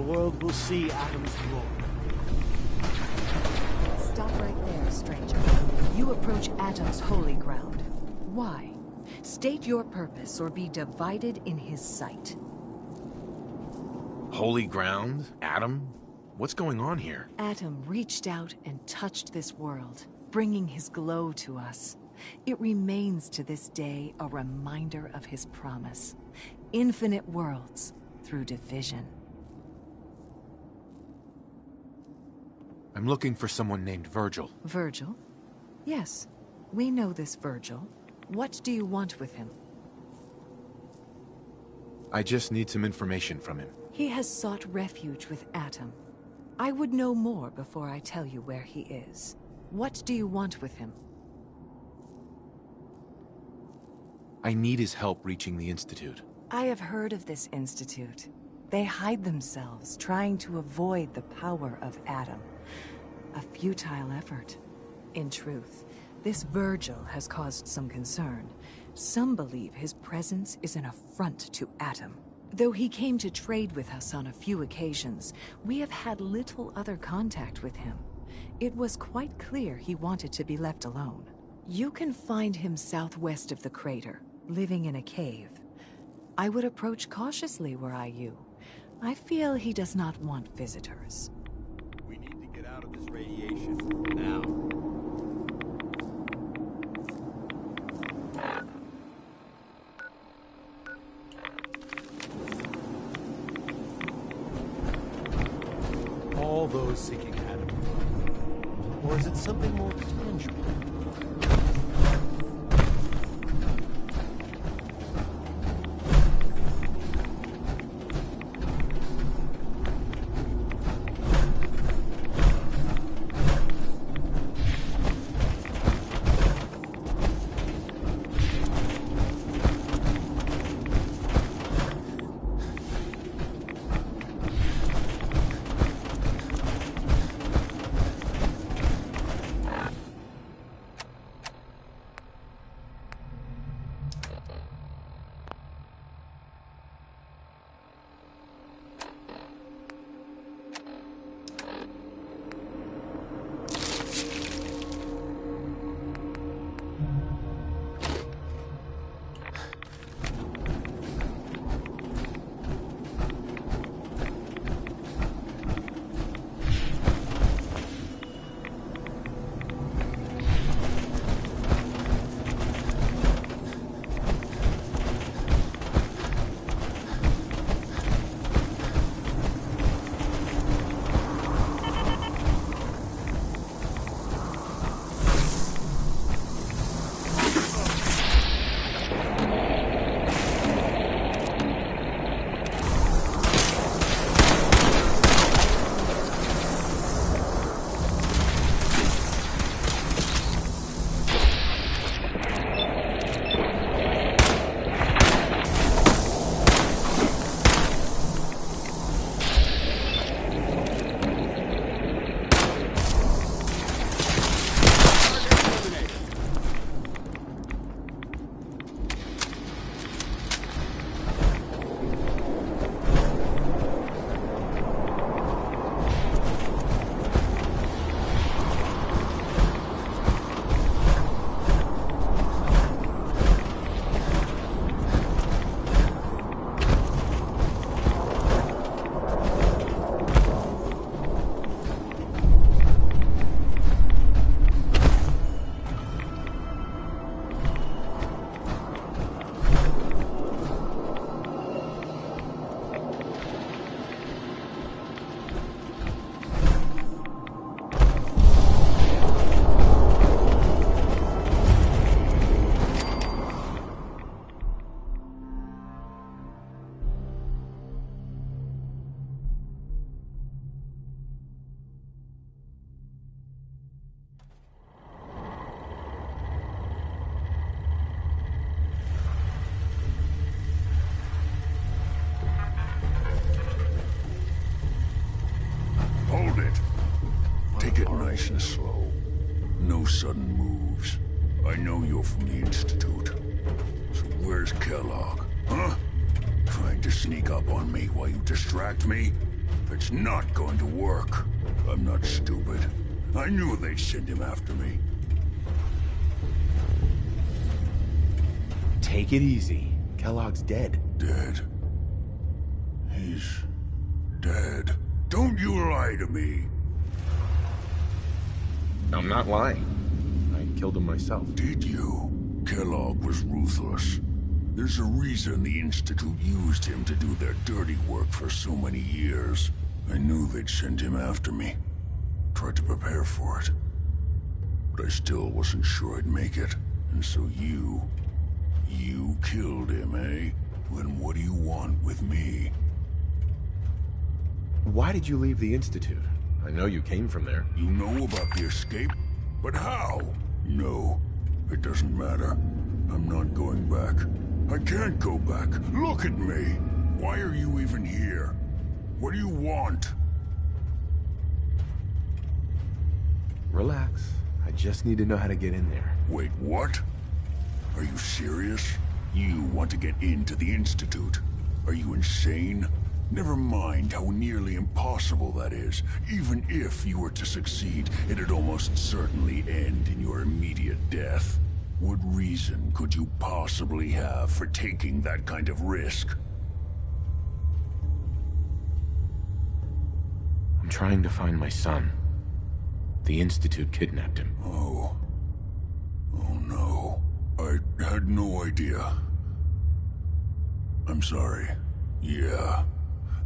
world will see Adam's glory. Stop right there, stranger. You approach Adam's holy ground. Why? State your purpose or be divided in his sight. Holy ground? Adam? What's going on here? Adam reached out and touched this world, bringing his glow to us. It remains to this day a reminder of his promise. Infinite worlds through division. I'm looking for someone named Virgil. Virgil? Yes, we know this Virgil. What do you want with him? I just need some information from him. He has sought refuge with Adam. I would know more before I tell you where he is. What do you want with him? I need his help reaching the Institute. I have heard of this Institute. They hide themselves, trying to avoid the power of Adam. A futile effort. In truth, this Virgil has caused some concern. Some believe his presence is an affront to Adam. Though he came to trade with us on a few occasions, we have had little other contact with him. It was quite clear he wanted to be left alone. You can find him southwest of the crater, living in a cave. I would approach cautiously were I you. I feel he does not want visitors. We need to get out of this radiation now. All those seeking Adam. Or is it something more tangible? Nice and slow. No sudden moves. I know you're from the Institute. So where's Kellogg? Huh? Trying to sneak up on me while you distract me? It's not going to work. I'm not stupid. I knew they'd send him after me. Take it easy. Kellogg's dead. Dead? He's dead. Don't you lie to me. I'm not lying. I killed him myself. Did you? Kellogg was ruthless. There's a reason the Institute used him to do their dirty work for so many years. I knew they'd send him after me. Tried to prepare for it. But I still wasn't sure I'd make it. And so you killed him, eh? Then what do you want with me? Why did you leave the Institute? I know you came from there. You know about the escape? But how? No, it doesn't matter. I'm not going back. I can't go back. Look at me. Why are you even here? What do you want? Relax. I just need to know how to get in there. Wait, what? Are you serious? You want to get into the Institute? Are you insane? Never mind how nearly impossible that is. Even if you were to succeed, it'd almost certainly end in your immediate death. What reason could you possibly have for taking that kind of risk? I'm trying to find my son. The Institute kidnapped him. Oh. Oh no. I had no idea. I'm sorry. Yeah.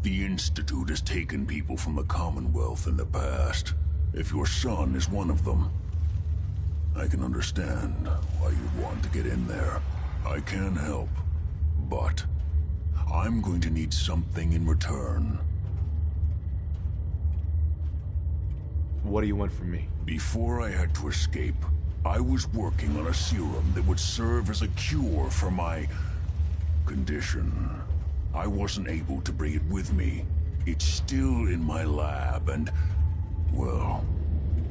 The Institute has taken people from the Commonwealth in the past. If your son is one of them, I can understand why you'd want to get in there. I can help, but I'm going to need something in return. What do you want from me? Before I had to escape, I was working on a serum that would serve as a cure for my condition. I wasn't able to bring it with me. It's still in my lab and, well,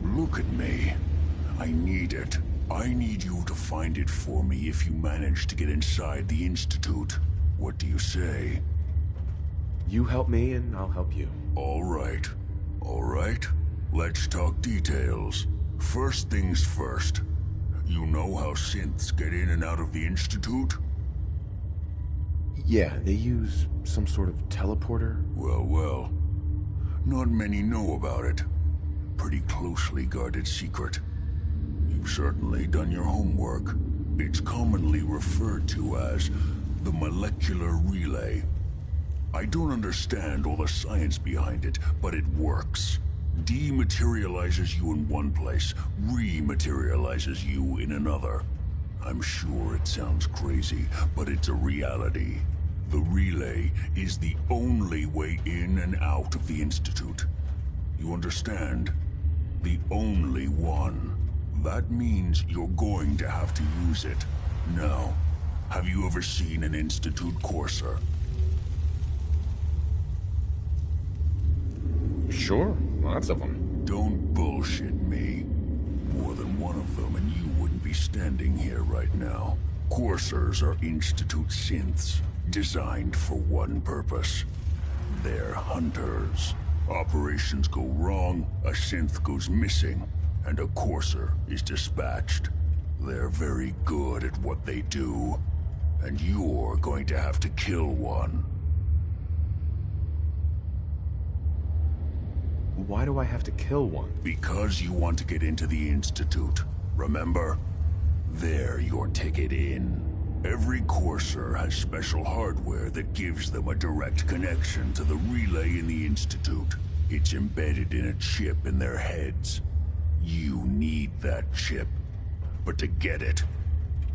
look at me. I need it. I need you to find it for me if you manage to get inside the Institute. What do you say? You help me and I'll help you. All right. All right. Let's talk details. First things first. You know how synths get in and out of the Institute? Yeah, they use some sort of teleporter. Well. Not many know about it. Pretty closely guarded secret. You've certainly done your homework. It's commonly referred to as the molecular relay. I don't understand all the science behind it, but it works. Dematerializes you in one place, rematerializes you in another. I'm sure it sounds crazy, but it's a reality. The relay is the only way in and out of the Institute. You understand? The only one. That means you're going to have to use it. Now, have you ever seen an Institute courser? Sure, lots of them. Don't bullshit me. More than one of them and you wouldn't be standing here right now. Coursers are Institute synths, designed for one purpose. They're hunters. Operations go wrong, a synth goes missing, and a courser is dispatched. They're very good at what they do, and you're going to have to kill one. Why do I have to kill one? Because you want to get into the Institute, remember? They're your ticket in. Every courser has special hardware that gives them a direct connection to the relay in the Institute. It's embedded in a chip in their heads. You need that chip. But to get it,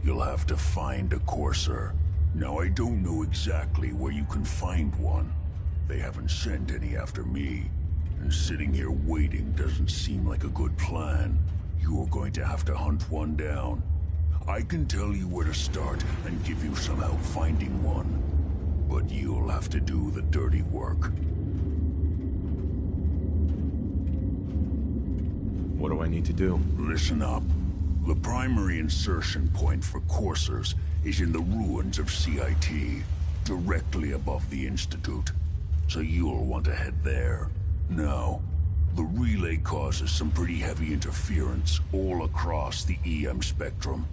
you'll have to find a courser. Now, I don't know exactly where you can find one. They haven't sent any after me. And sitting here waiting doesn't seem like a good plan. You're going to have to hunt one down. I can tell you where to start and give you some help finding one. But you'll have to do the dirty work. What do I need to do? Listen up. The primary insertion point for coursers is in the ruins of CIT, directly above the Institute. so you'll want to head there. Now, the relay causes some pretty heavy interference all across the EM spectrum.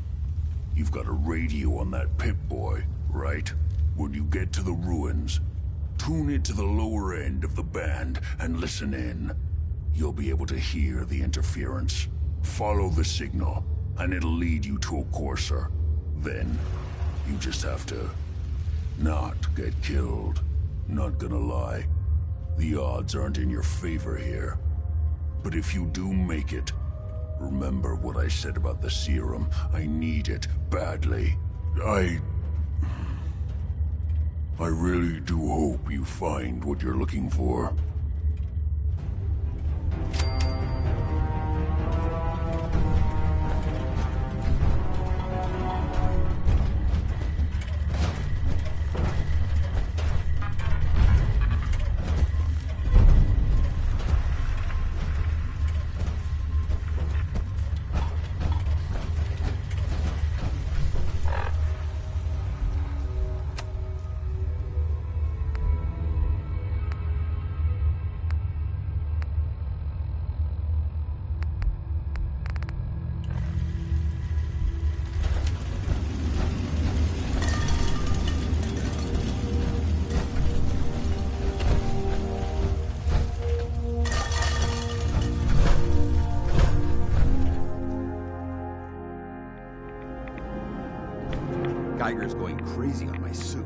You've got a radio on that Pip-Boy, right? When you get to the ruins, tune it to the lower end of the band and listen in. You'll be able to hear the interference. Follow the signal, and it'll lead you to a courser. Then, you just have to not get killed. Not gonna lie, the odds aren't in your favor here. But if you do make it, remember what I said about the serum. I need it badly. I really do hope you find what you're looking for. Geiger's going crazy on my suit.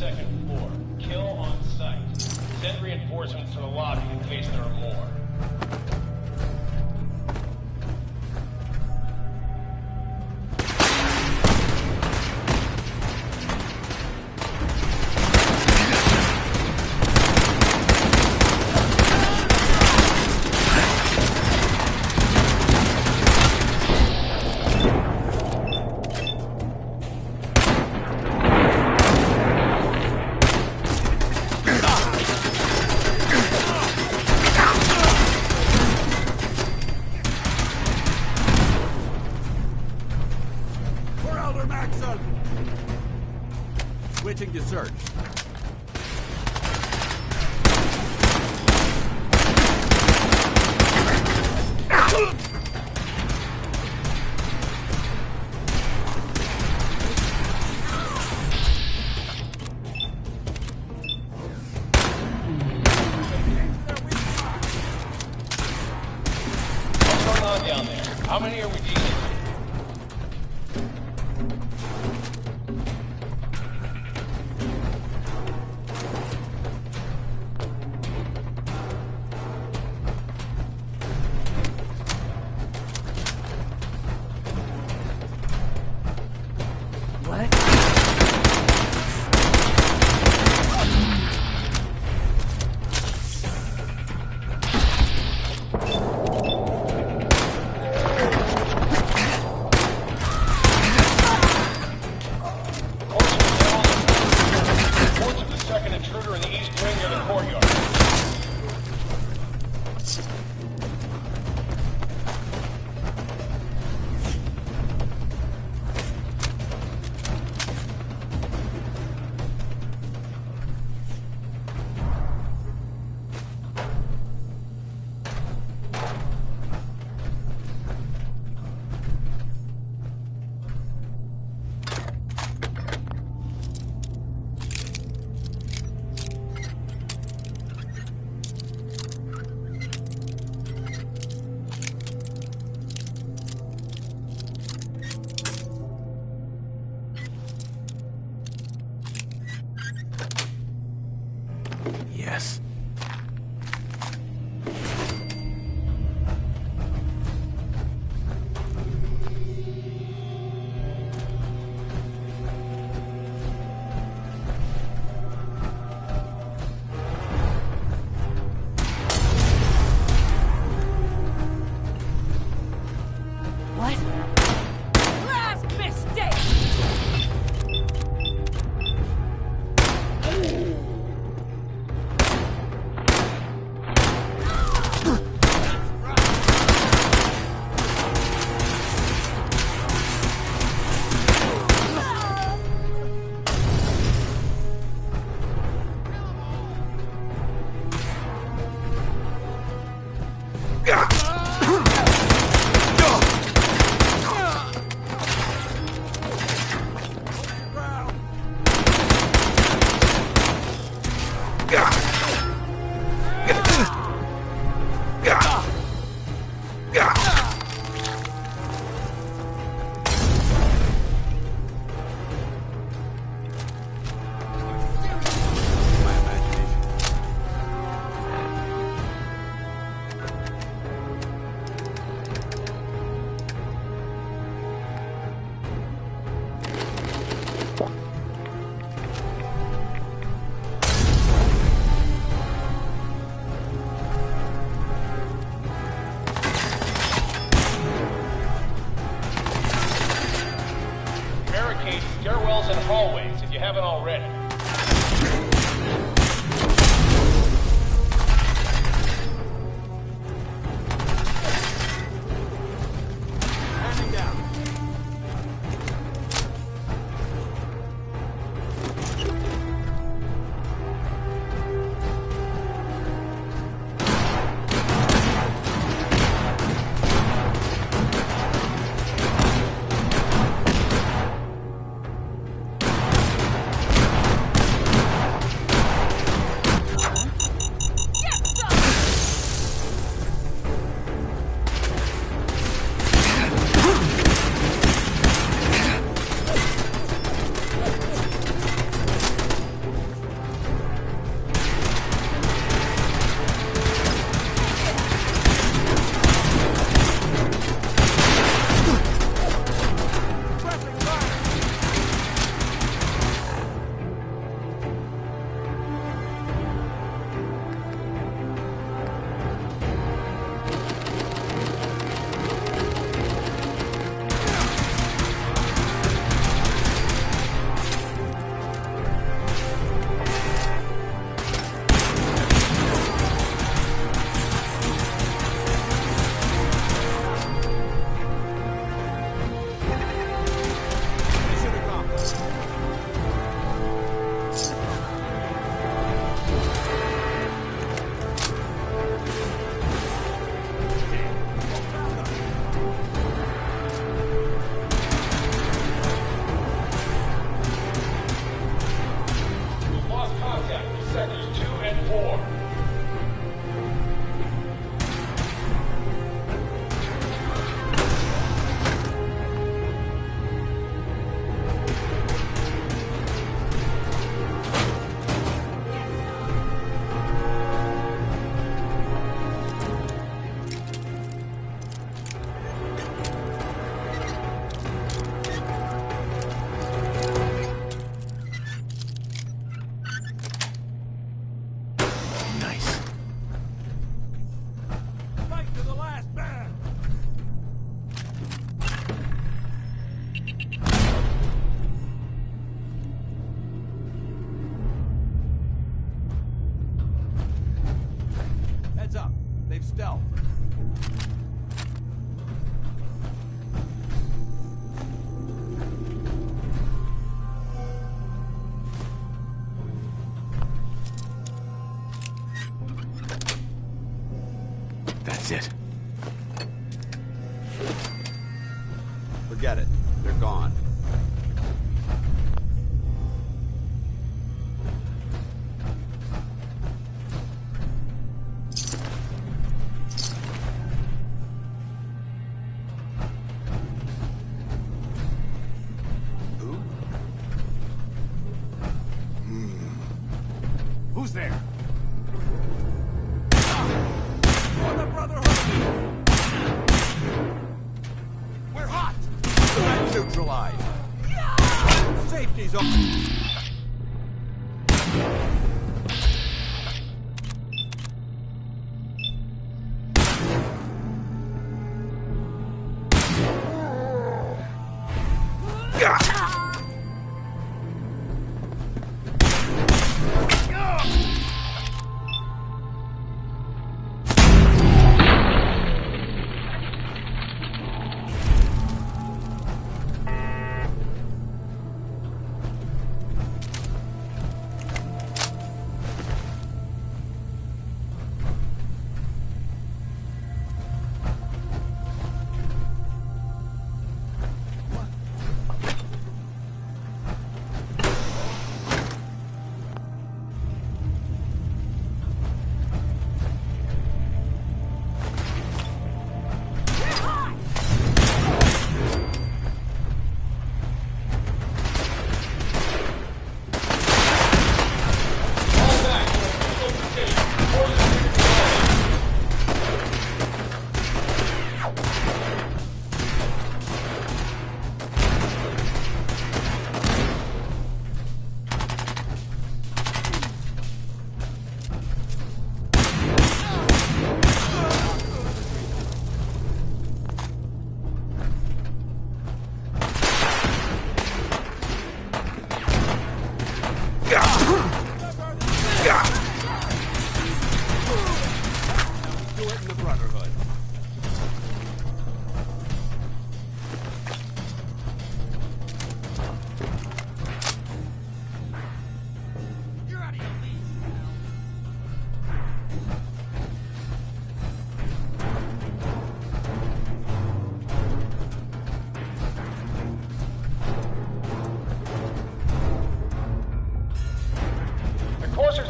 second floor. Kill on sight. Send reinforcements to the lobby in case there are more. Switching to search. What's going on down there? How many are we dealing with? stealth. That's it. Forget it. They're gone. Who's there? For the Brotherhood! We're hot! Threat neutralized! Safety's on!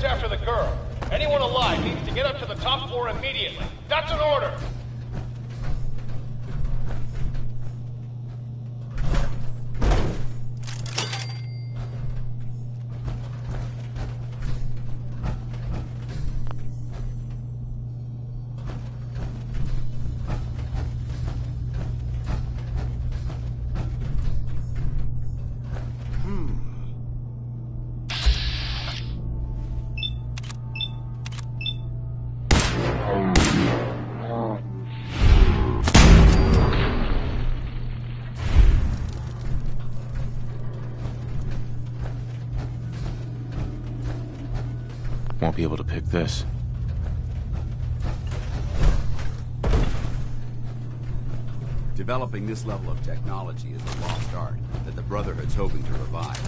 After the girl. Anyone alive needs to get up to the top floor immediately. That's an order! Won't be able to pick this. Developing this level of technology is a lost art that the Brotherhood's hoping to revive.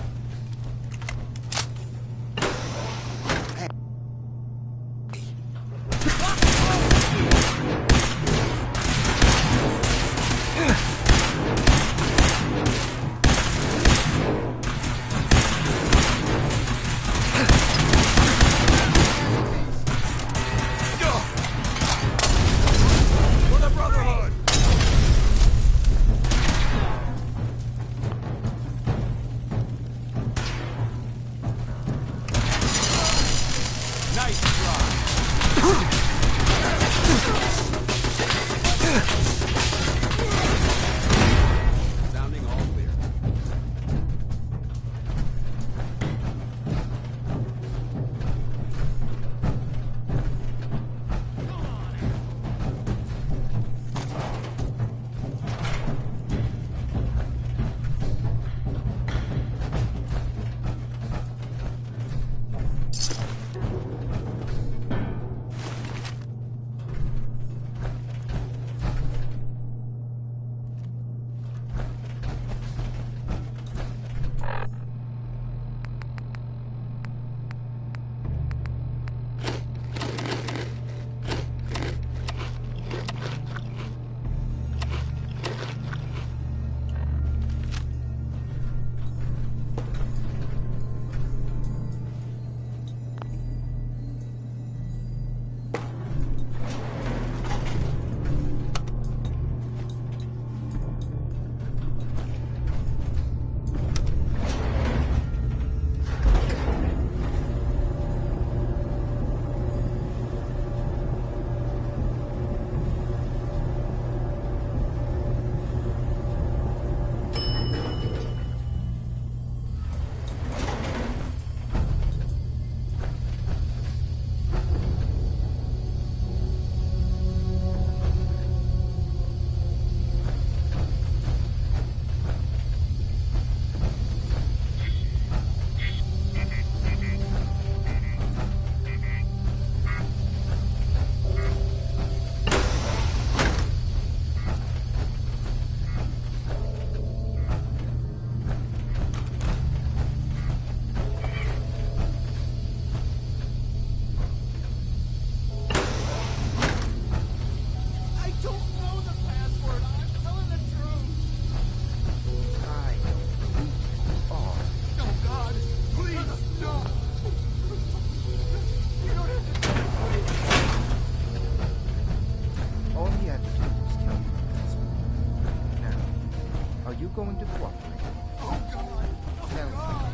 going to cooperate? Oh God! Oh God!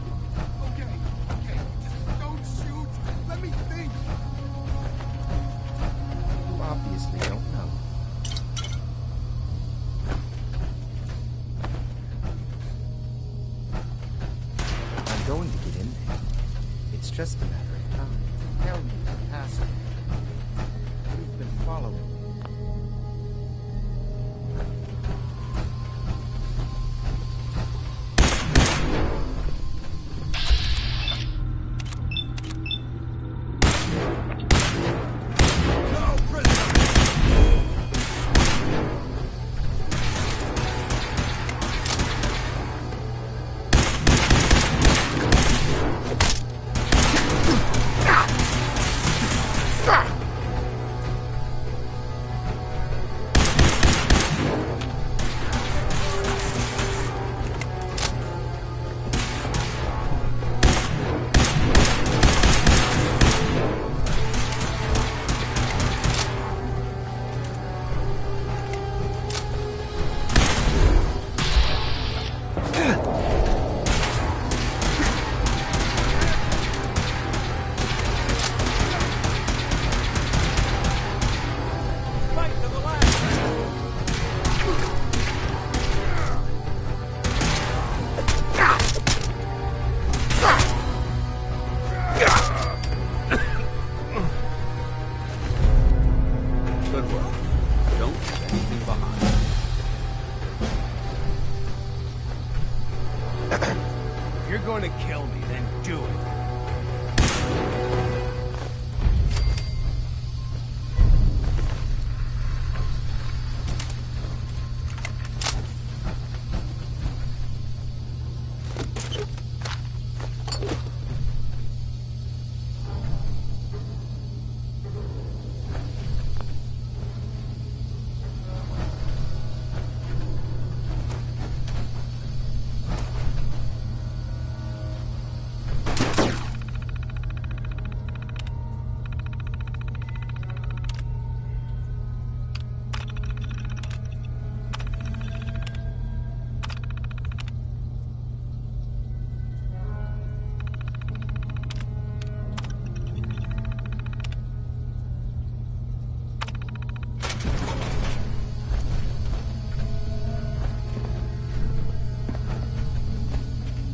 Okay, just don't shoot! Let me think! You obviously don't know. I'm going to get in there. It's just a matter of time. Tell me the password. You've been following me.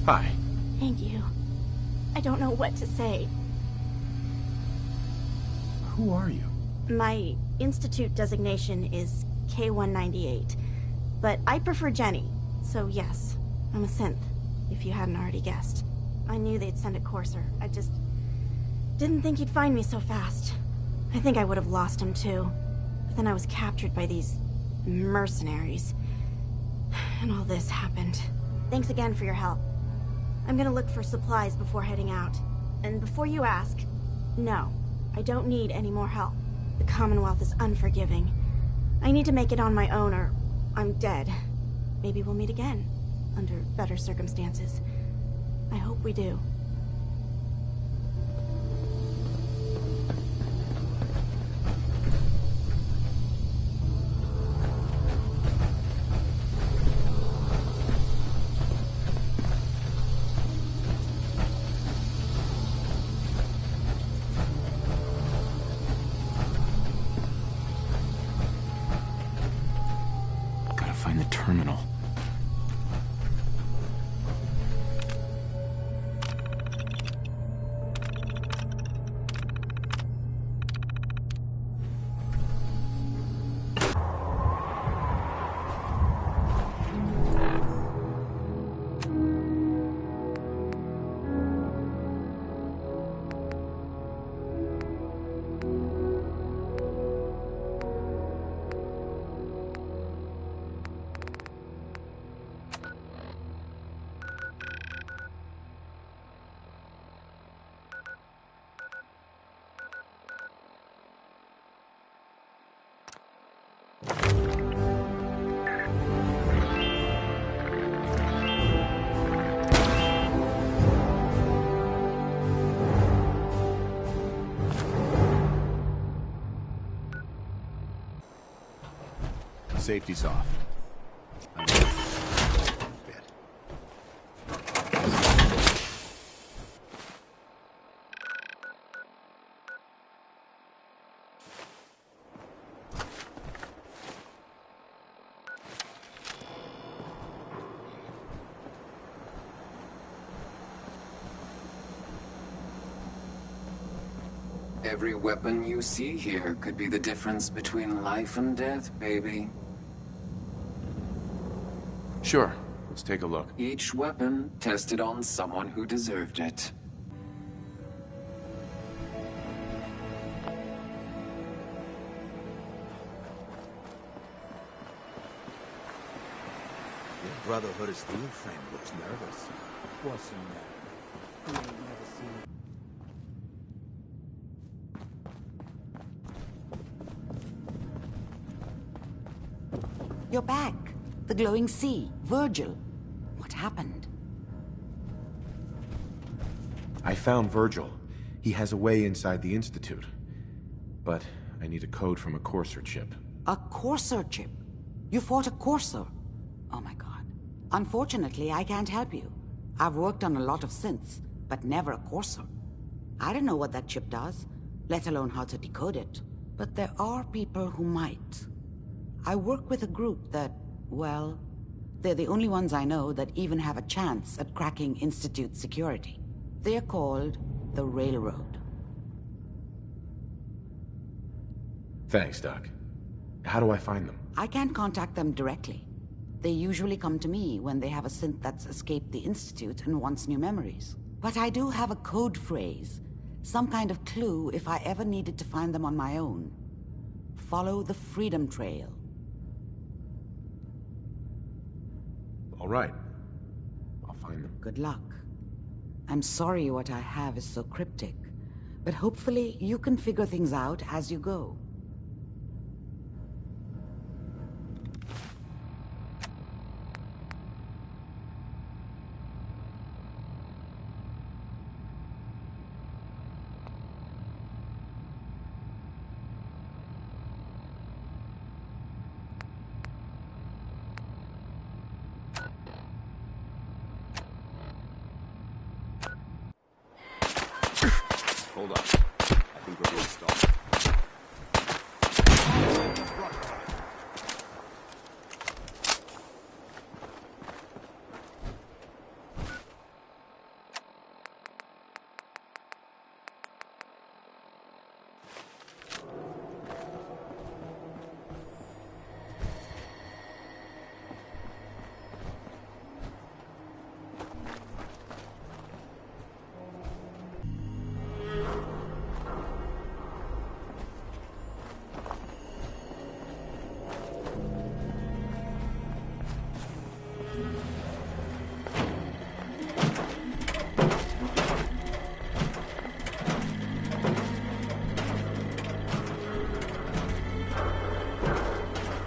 Hi. Thank you. I don't know what to say. Who are you? My institute designation is K-198, but I prefer Jenny, so yes, I'm a synth, if you hadn't already guessed. I knew they'd send a courser. I just didn't think he'd find me so fast. I think I would have lost him too. But then I was captured by these mercenaries. And all this happened. Thanks again for your help. I'm gonna look for supplies before heading out. And before you ask, no, I don't need any more help. The Commonwealth is unforgiving. I need to make it on my own or I'm dead. Maybe we'll meet again, under better circumstances. I hope we do. Find the terminal. Safety's off. Every weapon you see here could be the difference between life and death, baby. Sure, let's take a look. Each weapon tested on someone who deserved it. Brotherhood of Steel Frame looks nervous. What's in there? You ain't never seen it. You're back. The glowing sea. Virgil. What happened? I found Virgil. He has a way inside the Institute. But I need a code from a Courser chip. A Courser chip? You fought a Courser? Oh my god. Unfortunately, I can't help you. I've worked on a lot of synths, but never a Courser. I don't know what that chip does, let alone how to decode it. But there are people who might. I work with a group that, well, they're the only ones I know that even have a chance at cracking Institute security. They're called the Railroad. Thanks, Doc. How do I find them? I can't contact them directly. They usually come to me when they have a synth that's escaped the Institute and wants new memories. But I do have a code phrase, some kind of clue if I ever needed to find them on my own. Follow the Freedom Trail. All right. I'll find them. Good luck. I'm sorry what I have is so cryptic, but hopefully you can figure things out as you go. Hold up. I think we're being stalled.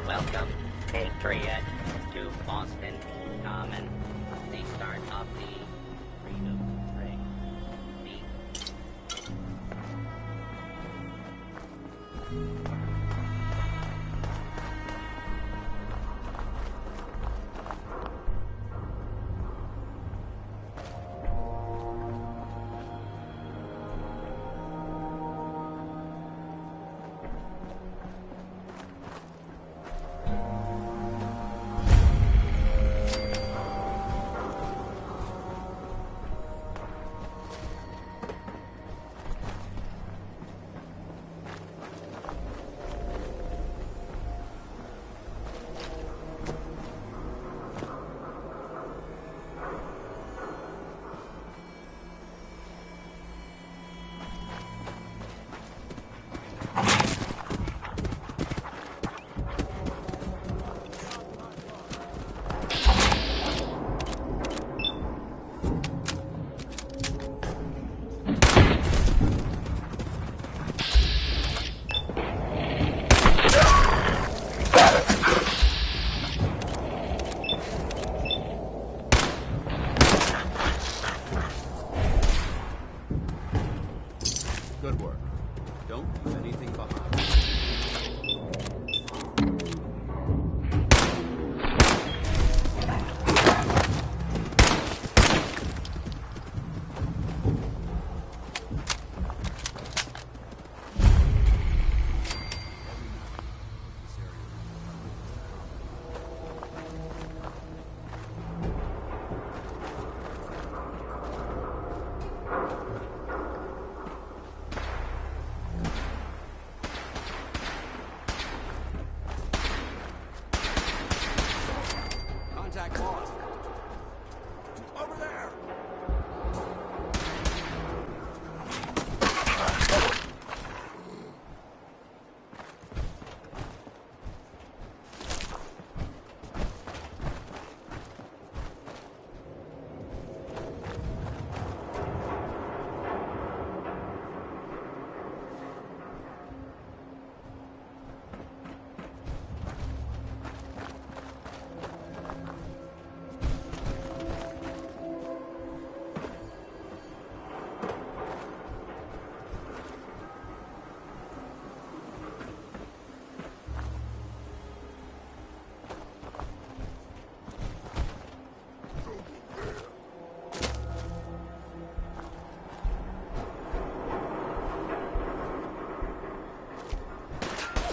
Welcome, Patriot, to Boston Common, the start of the Freedom Train.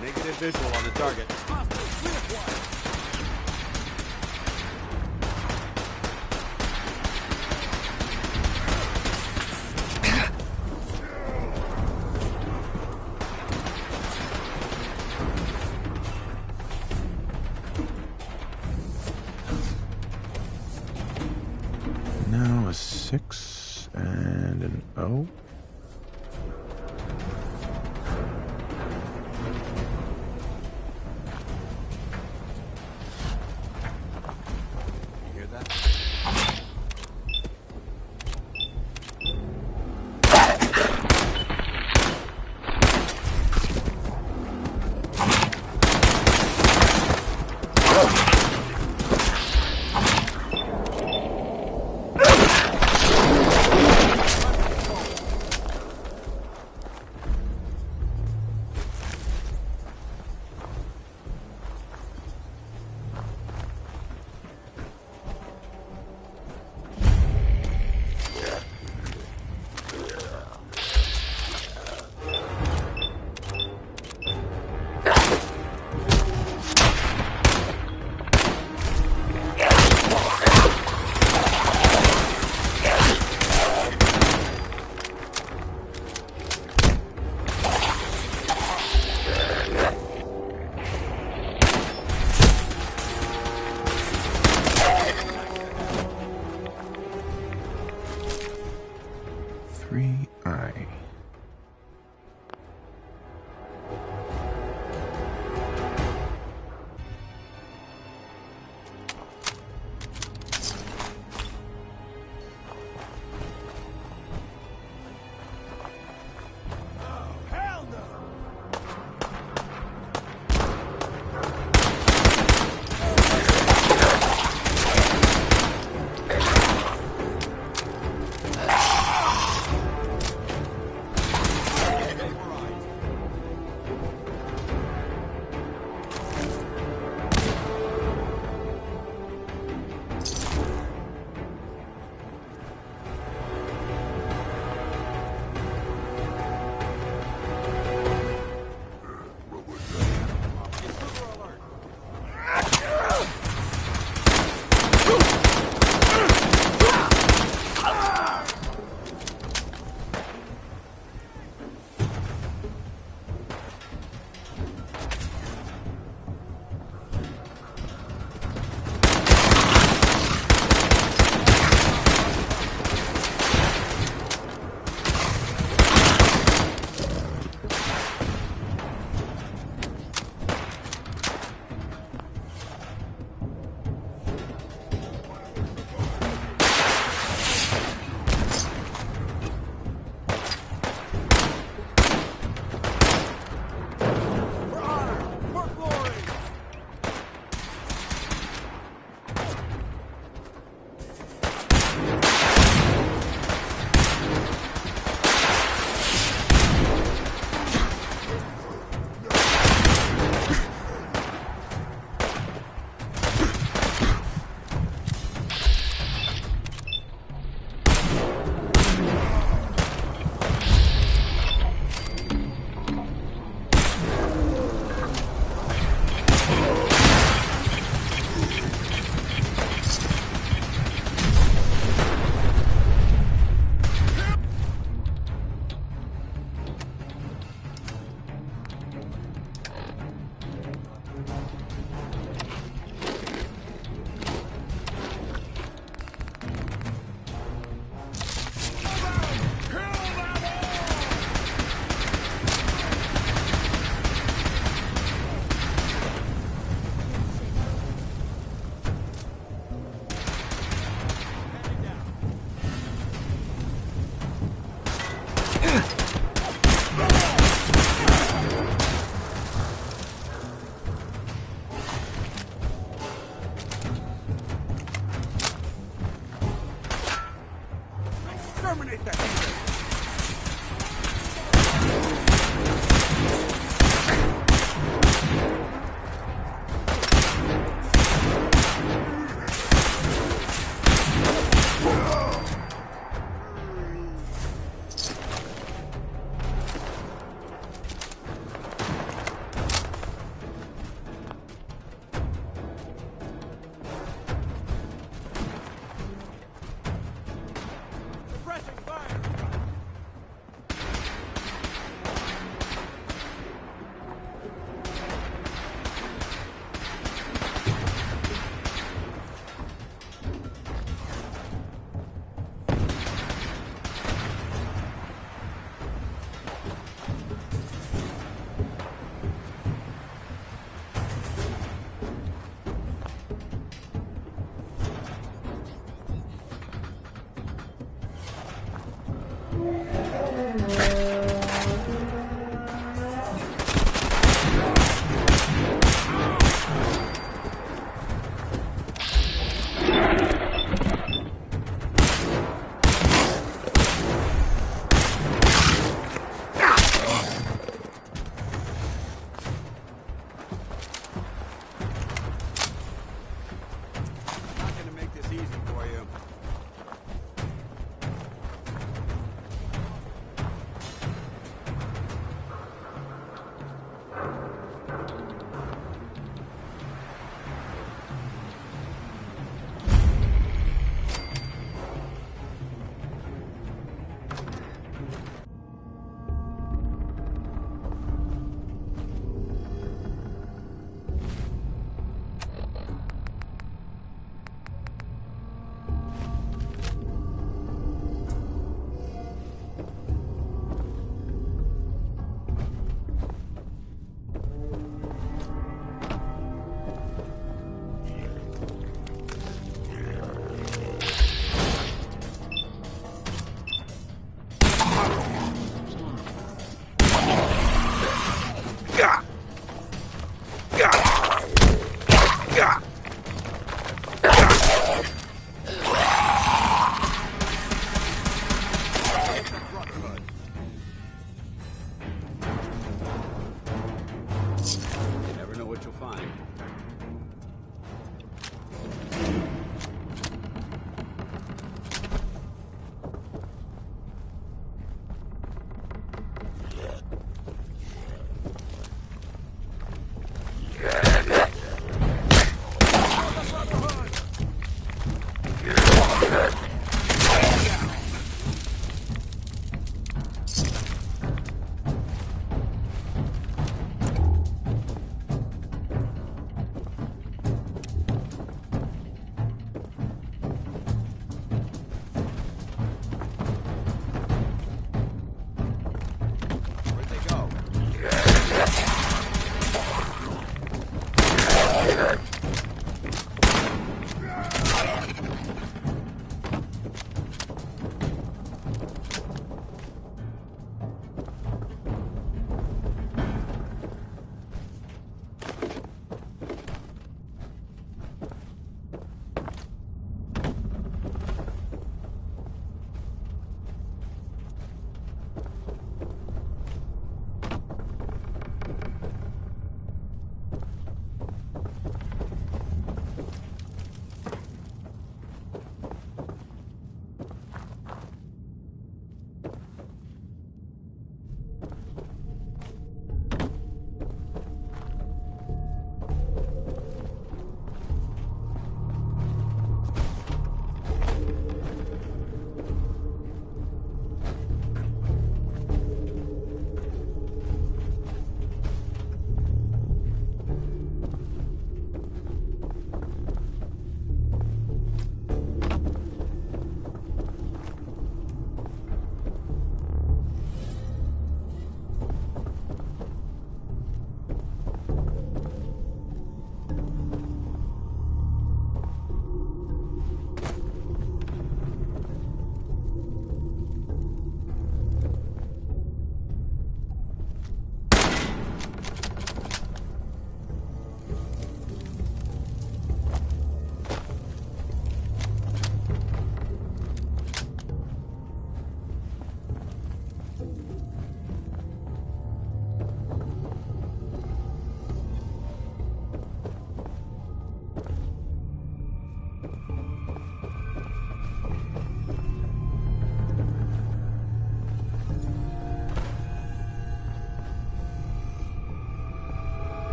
Negative visual on the target. Now a 6 and an O. You hear that?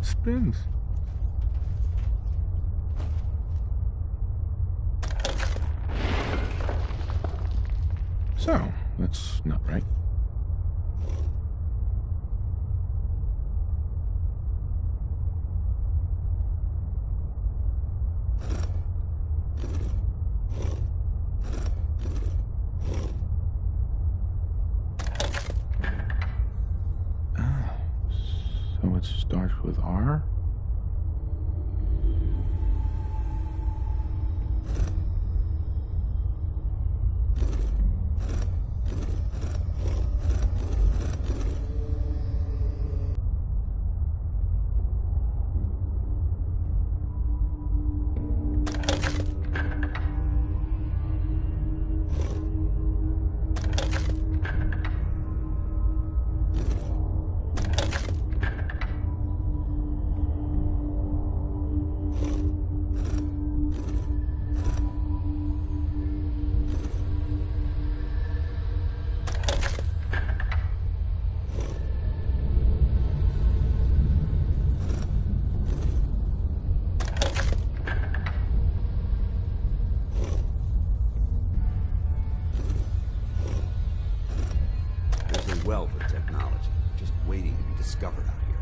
It spins. That's not right. So it starts with R? Wealth of technology, just waiting to be discovered out here.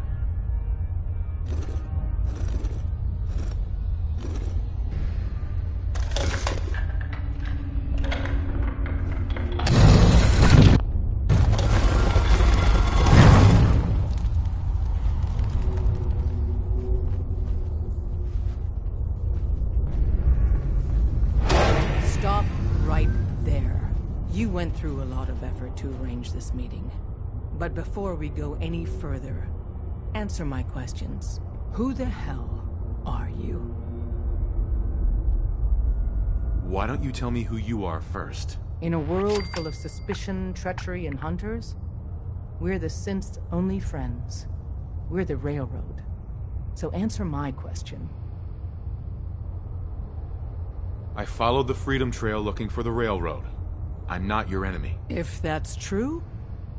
Stop right there. You went through a lot of effort to arrange this meeting. But before we go any further, answer my questions. Who the hell are you? Why don't you tell me who you are first? In a world full of suspicion, treachery, and hunters, we're the synth's only friends. We're the Railroad. So answer my question. I followed the Freedom Trail looking for the Railroad. I'm not your enemy. If that's true,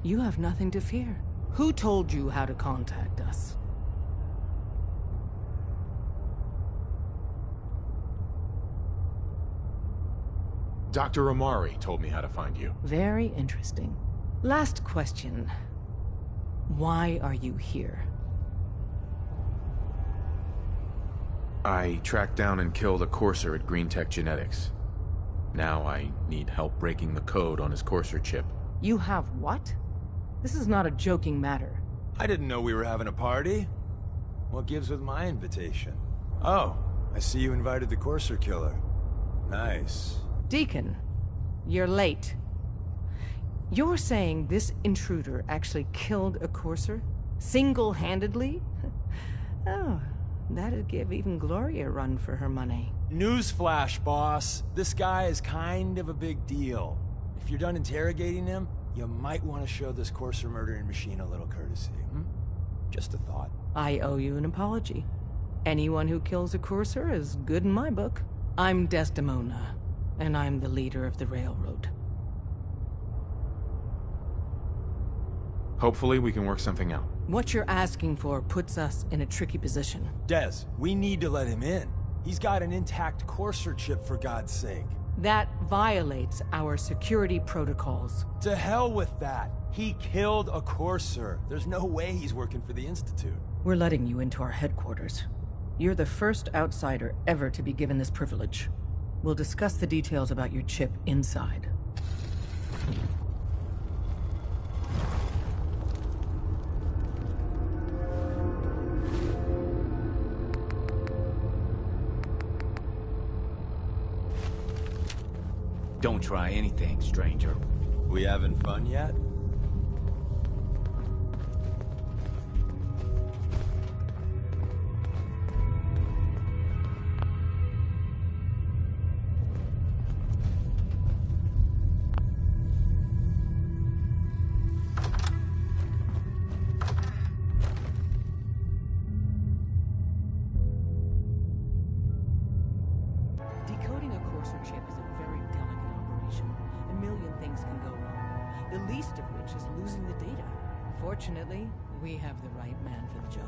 you have nothing to fear. Who told you how to contact us? Dr. Amari told me how to find you. Very interesting. Last question. Why are you here? I tracked down and killed a courser at Green Tech Genetics. Now I need help breaking the code on his courser chip. You have what? This is not a joking matter. I didn't know we were having a party. What gives with my invitation? Oh, I see you invited the courser killer. Nice. Deacon, you're late. You're saying this intruder actually killed a courser? Single-handedly? Oh, that'd give even Gloria a run for her money. Newsflash, boss. This guy is kind of a big deal. If you're done interrogating him, you might want to show this courser murdering machine a little courtesy, Just a thought. I owe you an apology. Anyone who kills a courser is good in my book. I'm Desdemona, and I'm the leader of the Railroad. Hopefully we can work something out. What you're asking for puts us in a tricky position. Des, we need to let him in. He's got an intact courser chip, for God's sake. That violates our security protocols. To hell with that. He killed a courser. There's no way he's working for the Institute. We're letting you into our headquarters. You're the first outsider ever to be given this privilege. We'll discuss the details about your chip inside. Don't try anything, stranger. We having fun yet? Decoding a courser chip is a very delicate operation. A million things can go wrong, the least of which is losing the data. Fortunately, we have the right man for the job.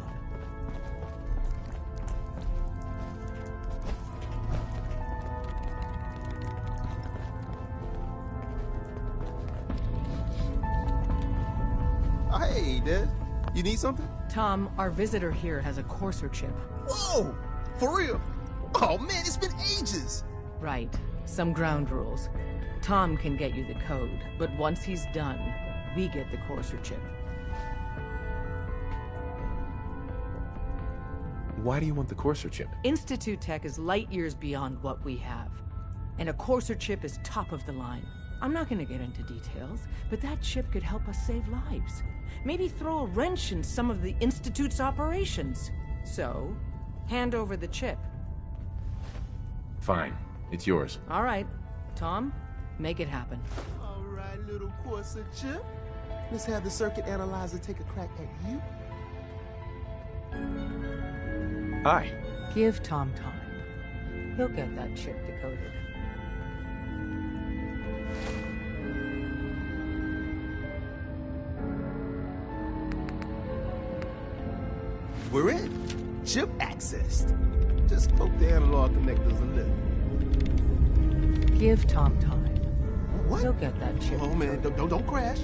Hey, Des. You need something? Tom, our visitor here has a courser chip. Whoa! For real? Oh man, it's been ages! Right. Some ground rules. Tom can get you the code, but once he's done, we get the courser chip. Why do you want the courser chip? Institute tech is light years beyond what we have. And a courser chip is top of the line. I'm not gonna get into details, but that chip could help us save lives. Maybe throw a wrench in some of the Institute's operations. So, hand over the chip. Fine. It's yours. All right. Tom, make it happen. All right, little courser chip. Let's have the circuit analyzer take a crack at you. Hi. Give Tom time. He'll get that chip decoded. We're in. Chip accessed. Just poke the analog connectors a little. Give Tom time. What? He'll get that chip. Oh man, don't crash.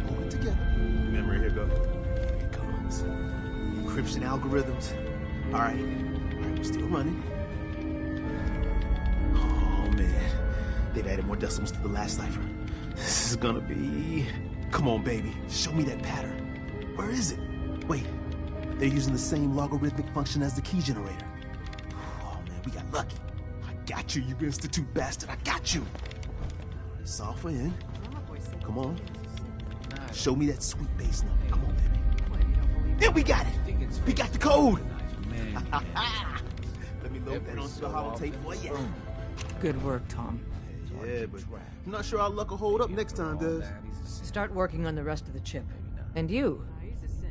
Hold it together. Memory, here goes. Here it comes. Encryption algorithms. All right, we're still running. Oh man, they've added more decimals to the last cipher. This is gonna be... Come on, baby, show me that pattern. Where is it? Wait, they're using the same logarithmic function as the key generator. Oh man, we got lucky. I got you, you Institute bastard, I got you. Solve for N. Come on. Show me that sweet bass number. Come on, baby. Then we got it. We got the code. Let me load that onto the holotape for you. Good work, Tom. Yeah, but I'm not sure our luck will hold up next time, Des. Start working on the rest of the chip. And you,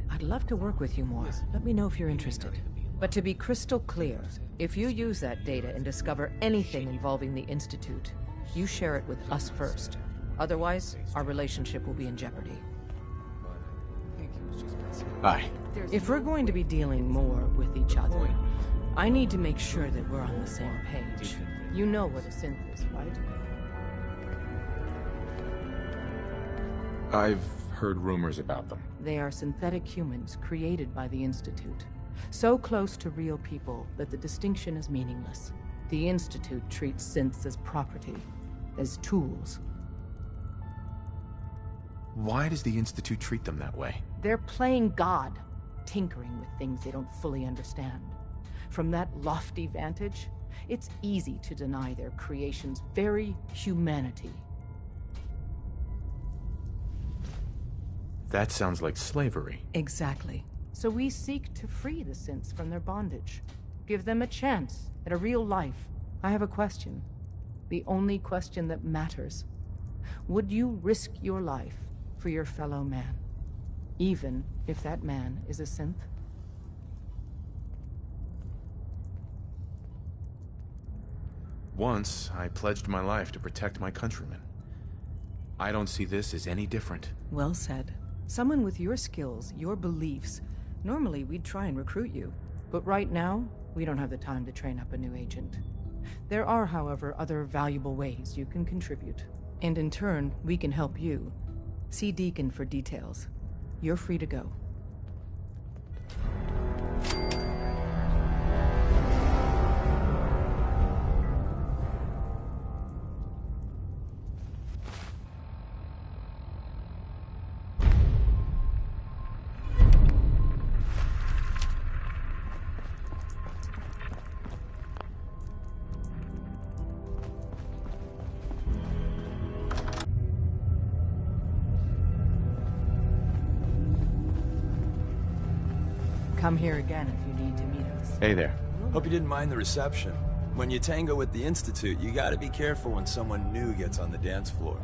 I'd love to work with you more. Let me know if you're interested. But to be crystal clear, if you use that data and discover anything involving the Institute, you share it with us first. Otherwise, our relationship will be in jeopardy. Hi. If we're going to be dealing more with each other, I need to make sure that we're on the same page. You know what a synth is, right? I've heard rumors about them. They are synthetic humans created by the Institute. So close to real people that the distinction is meaningless. The Institute treats synths as property, as tools. Why does the Institute treat them that way? They're playing God, tinkering with things they don't fully understand. From that lofty vantage, it's easy to deny their creation's very humanity. That sounds like slavery. Exactly. So we seek to free the synths from their bondage. Give them a chance at a real life. I have a question. The only question that matters. Would you risk your life for your fellow man? Even if that man is a synth? Once, I pledged my life to protect my countrymen. I don't see this as any different. Well said. Someone with your skills, your beliefs. Normally, we'd try and recruit you. But right now, we don't have the time to train up a new agent. There are, however, other valuable ways you can contribute. And in turn, we can help you. See Deacon for details. You're free to go. Come here again if you need to meet us. Hey there. Hope you didn't mind the reception. When you tango with the Institute, you gotta be careful when someone new gets on the dance floor.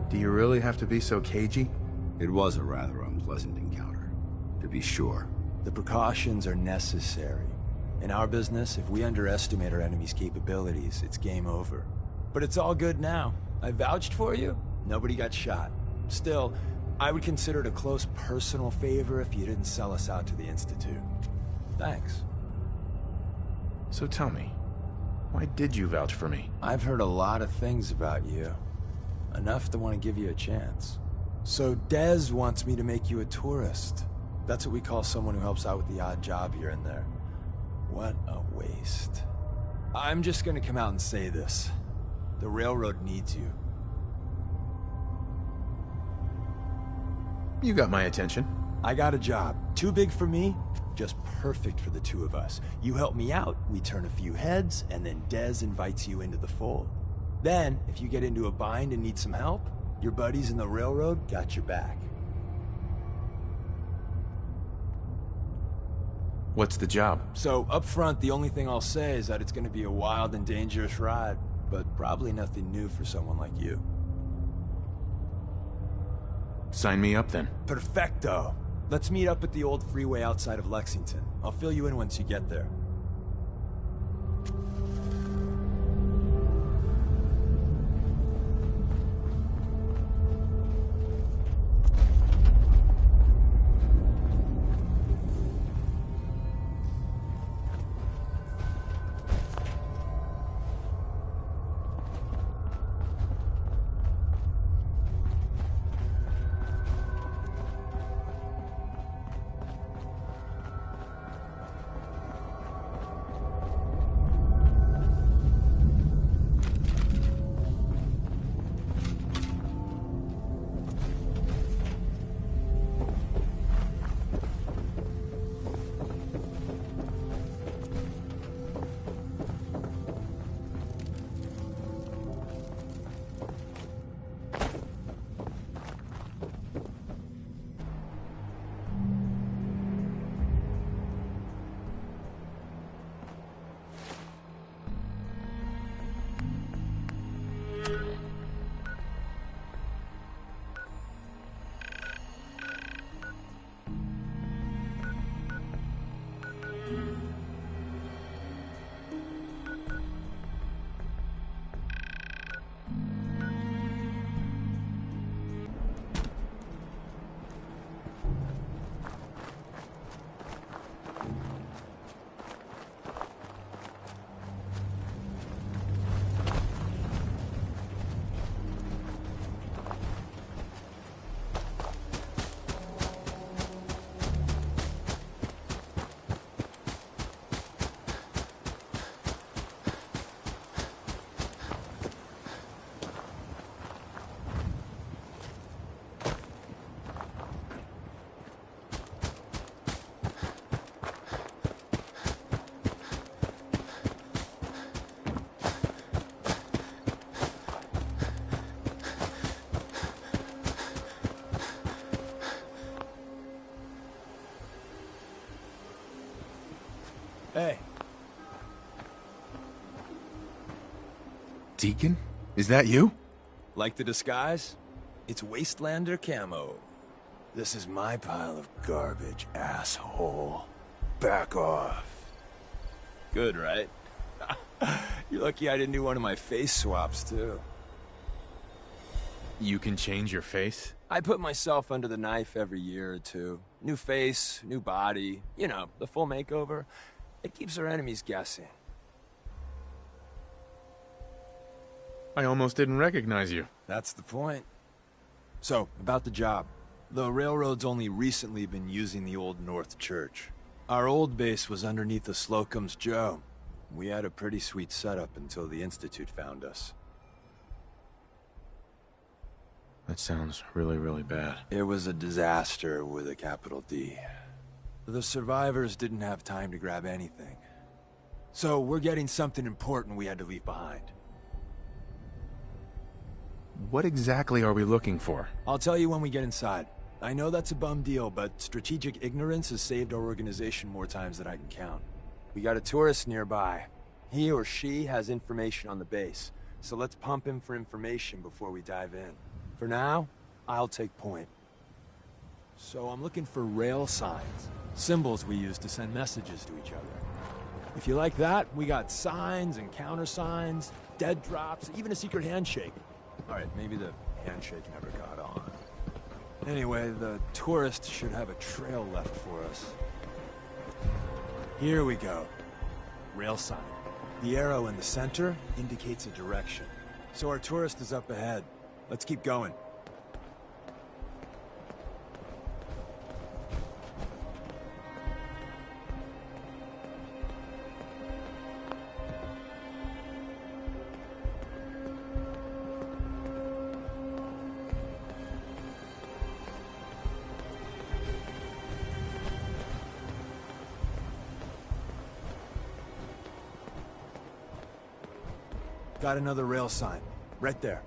Do you really have to be so cagey? It was a rather unpleasant encounter, to be sure. The precautions are necessary. In our business, if we underestimate our enemy's capabilities, it's game over. But it's all good now. I vouched for you. Nobody got shot. Still, I would consider it a close personal favor if you didn't sell us out to the Institute. Thanks. So tell me, why did you vouch for me? I've heard a lot of things about you. Enough to want to give you a chance. So Dez wants me to make you a tourist. That's what we call someone who helps out with the odd job here and there. What a waste. I'm just gonna come out and say this. The railroad needs you. You got my attention. I got a job. Too big for me, just perfect for the two of us. You help me out, we turn a few heads, and then Dez invites you into the fold. Then, if you get into a bind and need some help, your buddies in the railroad got your back. What's the job? So, up front, the only thing I'll say is that it's gonna be a wild and dangerous ride, but probably nothing new for someone like you. Sign me up then. Perfecto. Let's meet up at the old freeway outside of Lexington. I'll fill you in once you get there. Hey. Deacon? Is that you? Like the disguise? It's Wastelander camo. This is my pile of garbage, asshole. Back off. Good, right? You're lucky I didn't do one of my face swaps, too. You can change your face? I put myself under the knife every year or two. New face, new body. You know, the full makeover. It keeps our enemies guessing. I almost didn't recognize you. That's the point. So, about the job. The railroad's only recently been using the Old North Church. Our old base was underneath the Slocum's Joe. We had a pretty sweet setup until the Institute found us. That sounds really, really bad. It was a disaster with a capital D. The survivors didn't have time to grab anything. So we're getting something important we had to leave behind. What exactly are we looking for? I'll tell you when we get inside. I know that's a bum deal, but strategic ignorance has saved our organization more times than I can count. We got a tourist nearby. He or she has information on the base, so let's pump him for information before we dive in. For now, I'll take point. So I'm looking for rail signs, symbols we use to send messages to each other. If you like that, we got signs and countersigns, dead drops, even a secret handshake. Alright, maybe the handshake never got on. Anyway, the tourist should have a trail left for us. Here we go. Rail sign. The arrow in the center indicates a direction. So our tourist is up ahead. Let's keep going. Got another rail sign. Right there.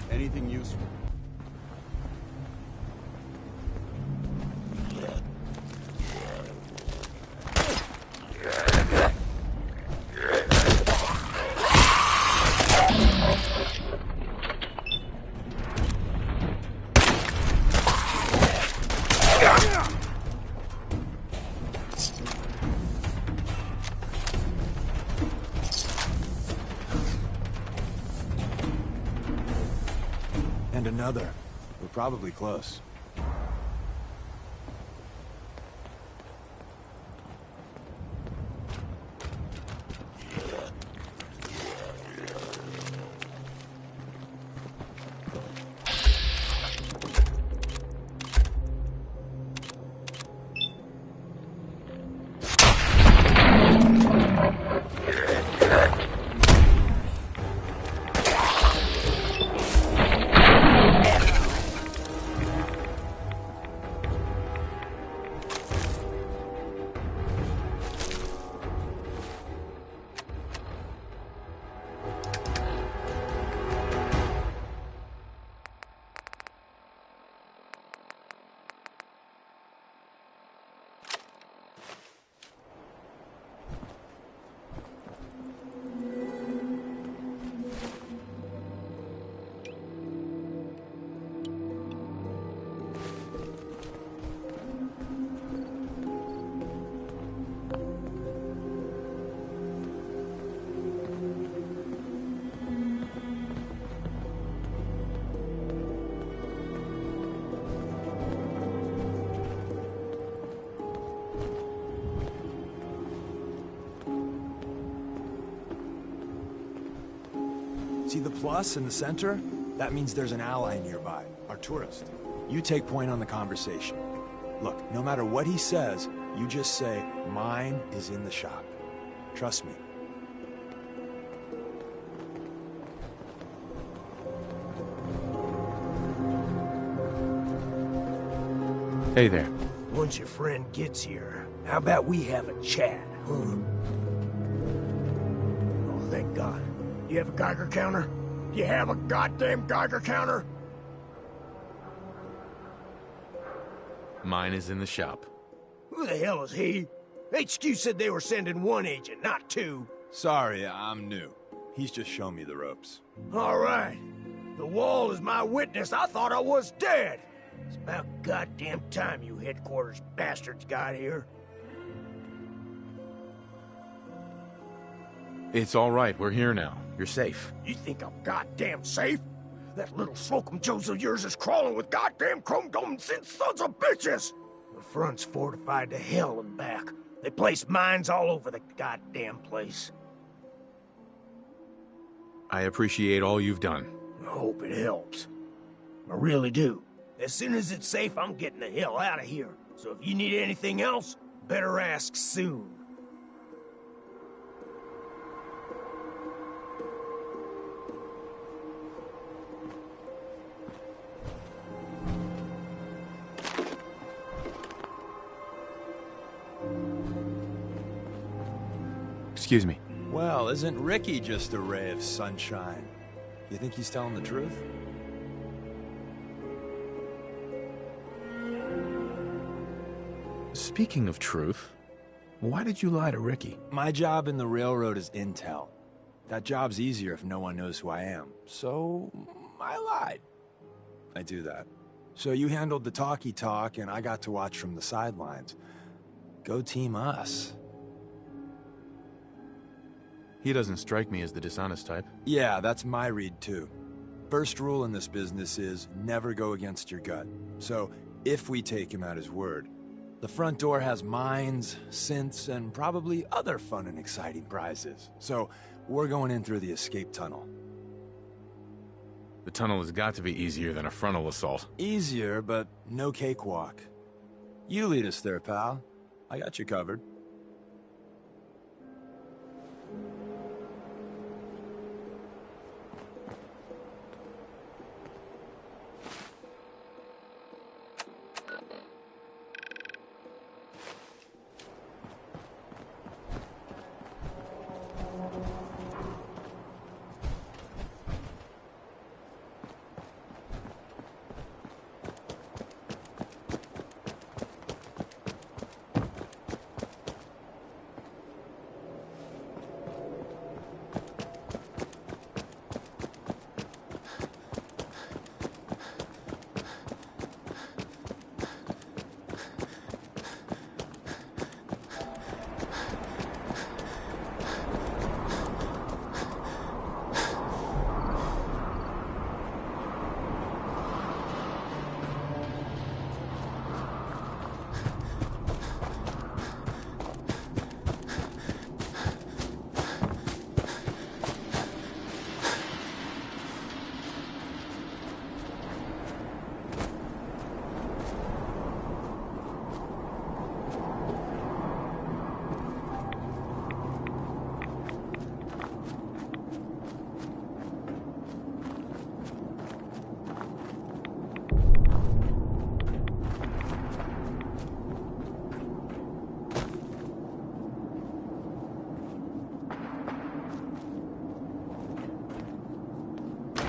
Anything useful? And another. We're probably close. See the plus in the center? That means there's an ally nearby, our tourist. You take point on the conversation. Look, no matter what he says, you just say, mine is in the shop. Trust me. Hey there. Once your friend gets here, how about we have a chat, huh? Oh, thank God. You have a Geiger counter? You have a goddamn Geiger counter? Mine is in the shop. Who the hell is he? HQ said they were sending one agent, not two. Sorry, I'm new. He's just shown me the ropes. All right. The wall is my witness. I thought I was dead. It's about goddamn time you headquarters bastards got here. It's all right. We're here now. You're safe. You think I'm goddamn safe? That little Slocum Joes of yours is crawling with goddamn chrome-domed sons of bitches! The front's fortified to hell and back. They place mines all over the goddamn place. I appreciate all you've done. I hope it helps. I really do. As soon as it's safe, I'm getting the hell out of here. So if you need anything else, better ask soon. Excuse me. Well, isn't Ricky just a ray of sunshine? You think he's telling the truth? Speaking of truth, why did you lie to Ricky? My job in the railroad is intel. That job's easier if no one knows who I am. So, I lied. I do that. So you handled the talky talk, and I got to watch from the sidelines. Go team us. He doesn't strike me as the dishonest type. Yeah, that's my read too. First rule in this business is never go against your gut. So, if we take him at his word, the front door has mines, synths, and probably other fun and exciting prizes. So, we're going in through the escape tunnel. The tunnel has got to be easier than a frontal assault. Easier, but no cakewalk. You lead us there, pal. I got you covered.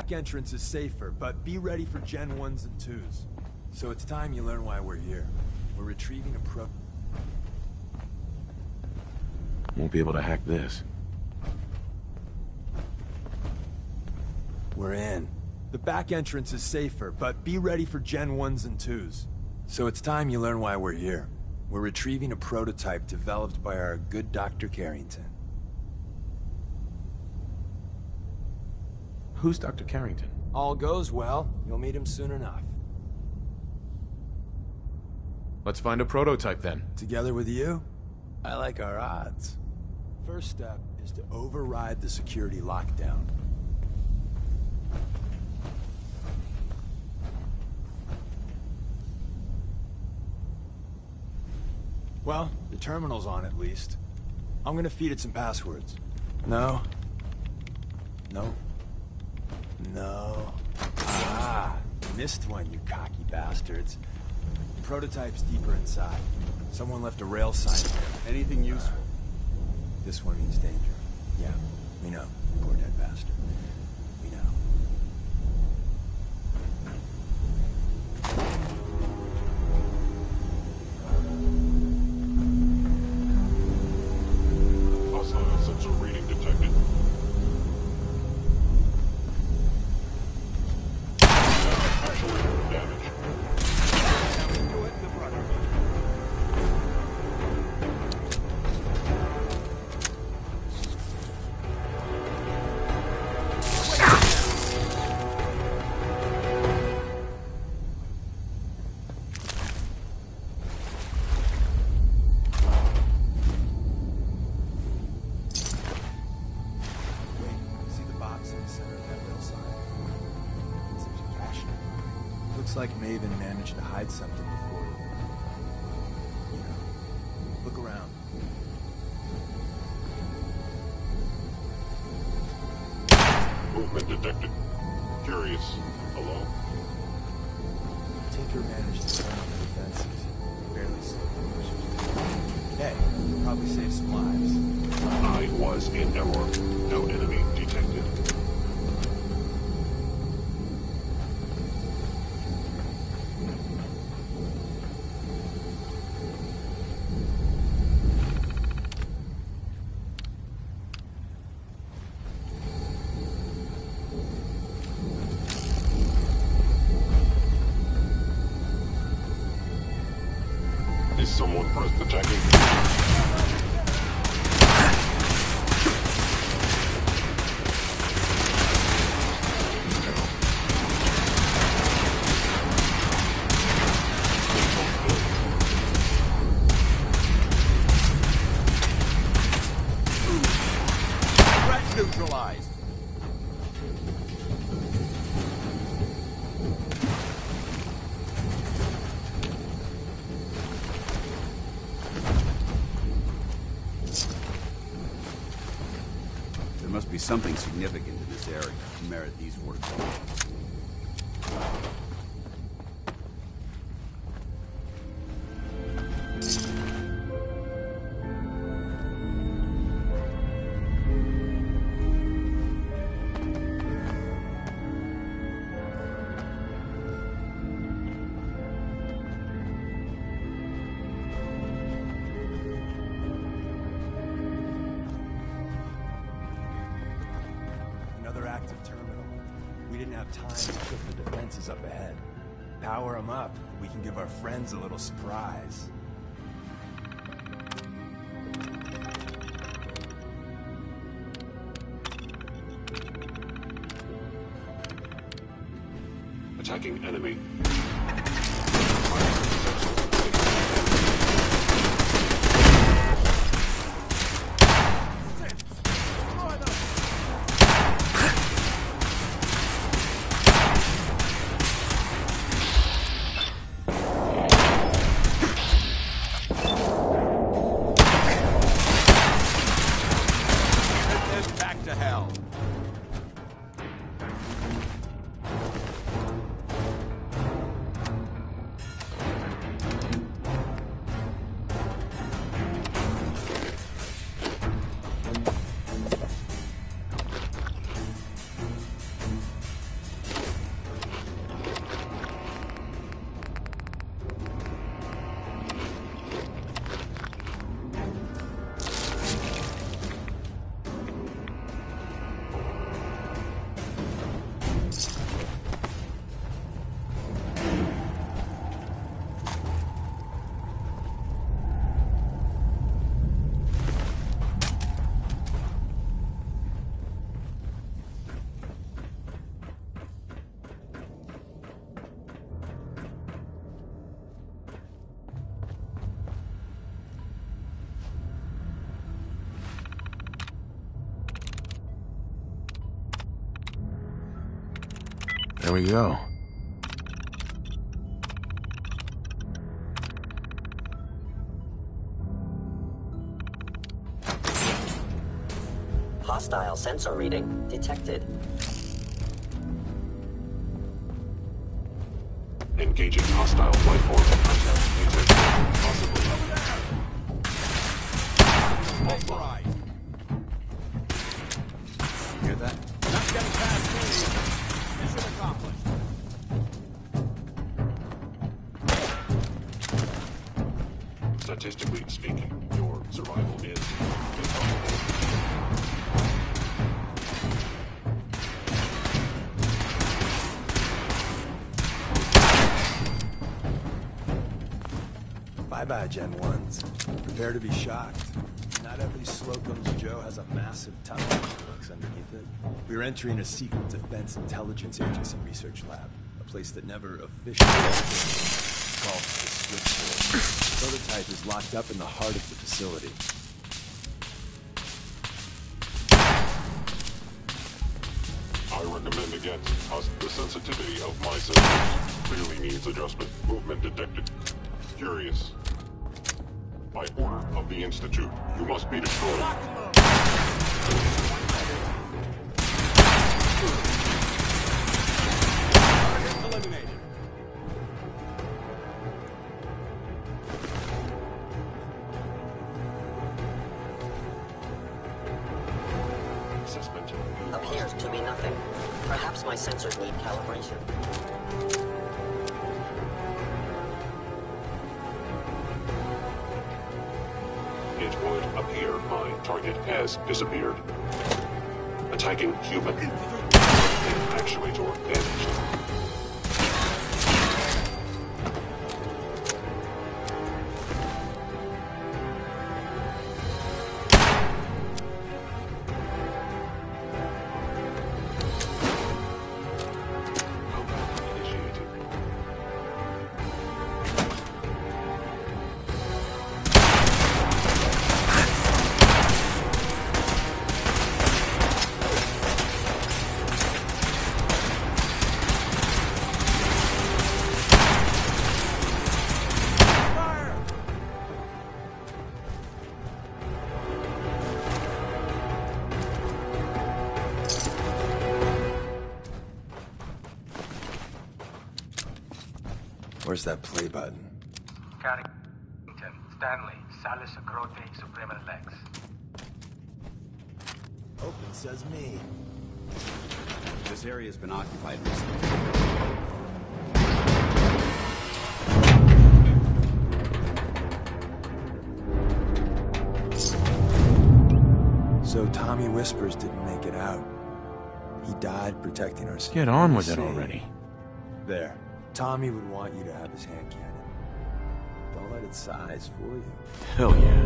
back entrance is safer, but be ready for Gen 1s and 2s. So it's time you learn why we're here. We're retrieving a Won't be able to hack this. We're in. The back entrance is safer, but be ready for Gen 1s and 2s. So it's time you learn why we're here. We're retrieving a prototype developed by our good Dr. Carrington. Who's Dr. Carrington? All goes well, you'll meet him soon enough. Let's find a prototype then. Together with you? I like our odds. First step is to override the security lockdown. Well, the terminal's on at least. I'm gonna feed it some passwords. No. No. No. Ah, missed one, you cocky bastards. The prototype's deeper inside. Someone left a rail sign there. Anything useful? This one means danger. Yeah, we know. Poor dead bastard. We know. Hostile sensor reading detected. Actually, damage. Like Maven managed to hide something before you know. Look around. Movement detected. Curious. Hello? Tinker managed to turn on the defenses. Barely slowed. Hey, you'll probably save some lives. I was in error. No enemy detected. Is someone present attacking? Threat neutralized. There must be something significant in this area to merit these fortifications. Another active terminal. We didn't have time to put the defenses up ahead. Power them up, we can give our friends a little surprise. Attacking enemy. Back to hell. There we go. Hostile sensor reading detected. Engaging hostile life form. Detected. Possibly. Offline. Hear that? Not getting past me. Mission accomplished. Statistically speaking, your survival is impossible. Bye-bye, Gen 1s. Prepare to be shocked. Not every Slocum's Joe has a massive tunnel that looks underneath it. We're entering a secret defense intelligence agency research lab. A place that never officially existed. Called the Switchboard. The prototype is locked up in the heart of the facility. I recommend against us. The sensitivity of my system clearly needs adjustment. Movement detected. Curious. By order of the Institute, you must be destroyed. Eliminated. Assessment. Appears to be nothing. Perhaps my sensors need calibration. It would appear my target has disappeared. Attacking human. Actuator damaged. Where's that play button? Carrington, Stanley, Salus Grote, Suprema Lex. Open says me. This area has been occupied recently. So Tommy Whispers didn't make it out. He died protecting our security. Get on with it already. There. Tommy would want you to have his hand cannon. Don't let its size fool you. Hell yeah.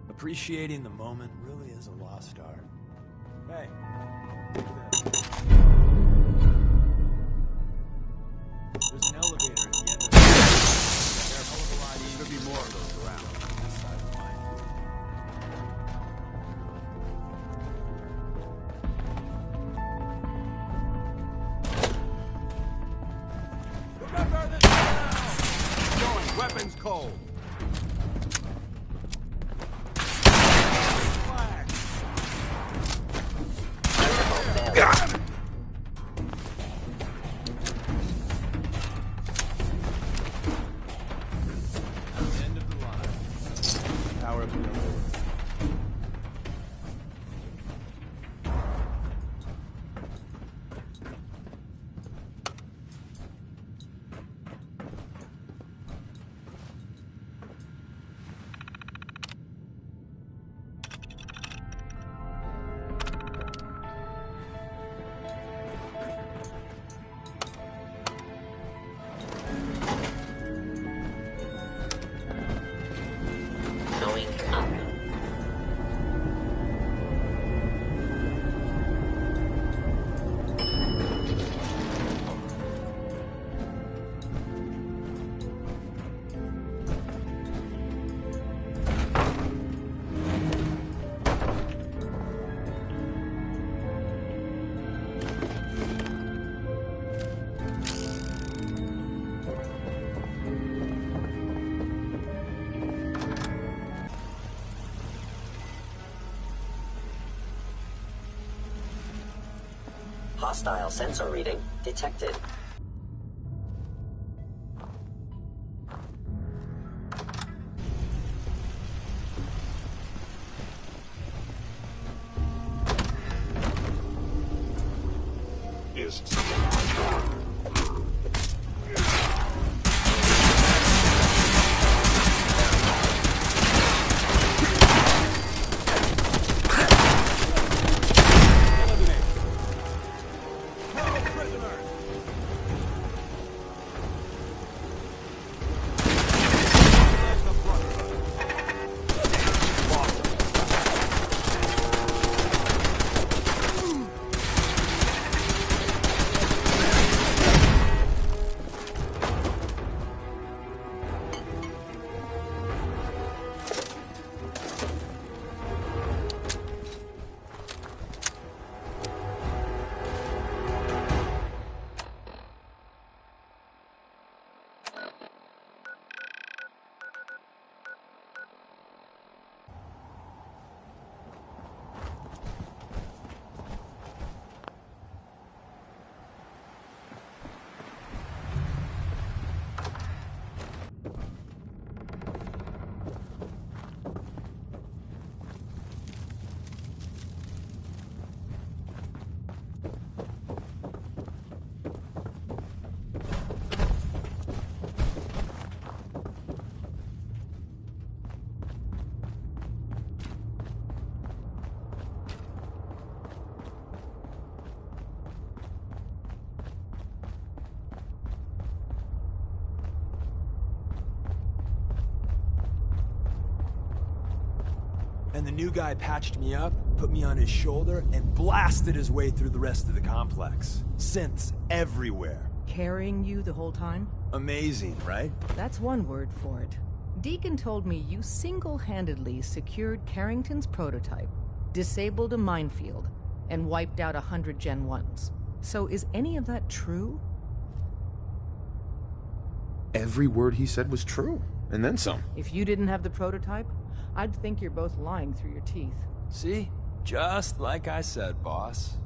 Appreciating the moment really is a lost art. Hey. There's an elevator at the end of the Careful of the line. There should be more of those around on this side of the line. Remember this now! Going weapons cold. Hostile sensor reading detected. Is And the new guy patched me up, put me on his shoulder, and blasted his way through the rest of the complex. Synths everywhere. Carrying you the whole time? Amazing, right? That's one word for it. Deacon told me you single-handedly secured Carrington's prototype, disabled a minefield, and wiped out 100 Gen 1s. So is any of that true? Every word he said was true, and then some. If you didn't have the prototype, I'd think you're both lying through your teeth. See? Just like I said, boss.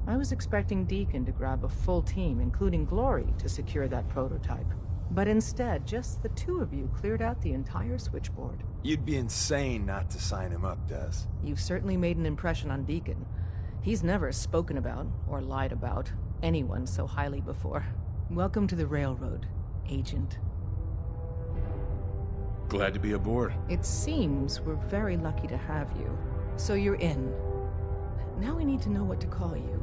I was expecting Deacon to grab a full team, including Glory, to secure that prototype. But instead, just the two of you cleared out the entire switchboard. You'd be insane not to sign him up, Des. You've certainly made an impression on Deacon. He's never spoken about, or lied about, anyone so highly before. Welcome to the Railroad, Agent. Glad to be aboard. It seems we're very lucky to have you. So you're in. Now we need to know what to call you.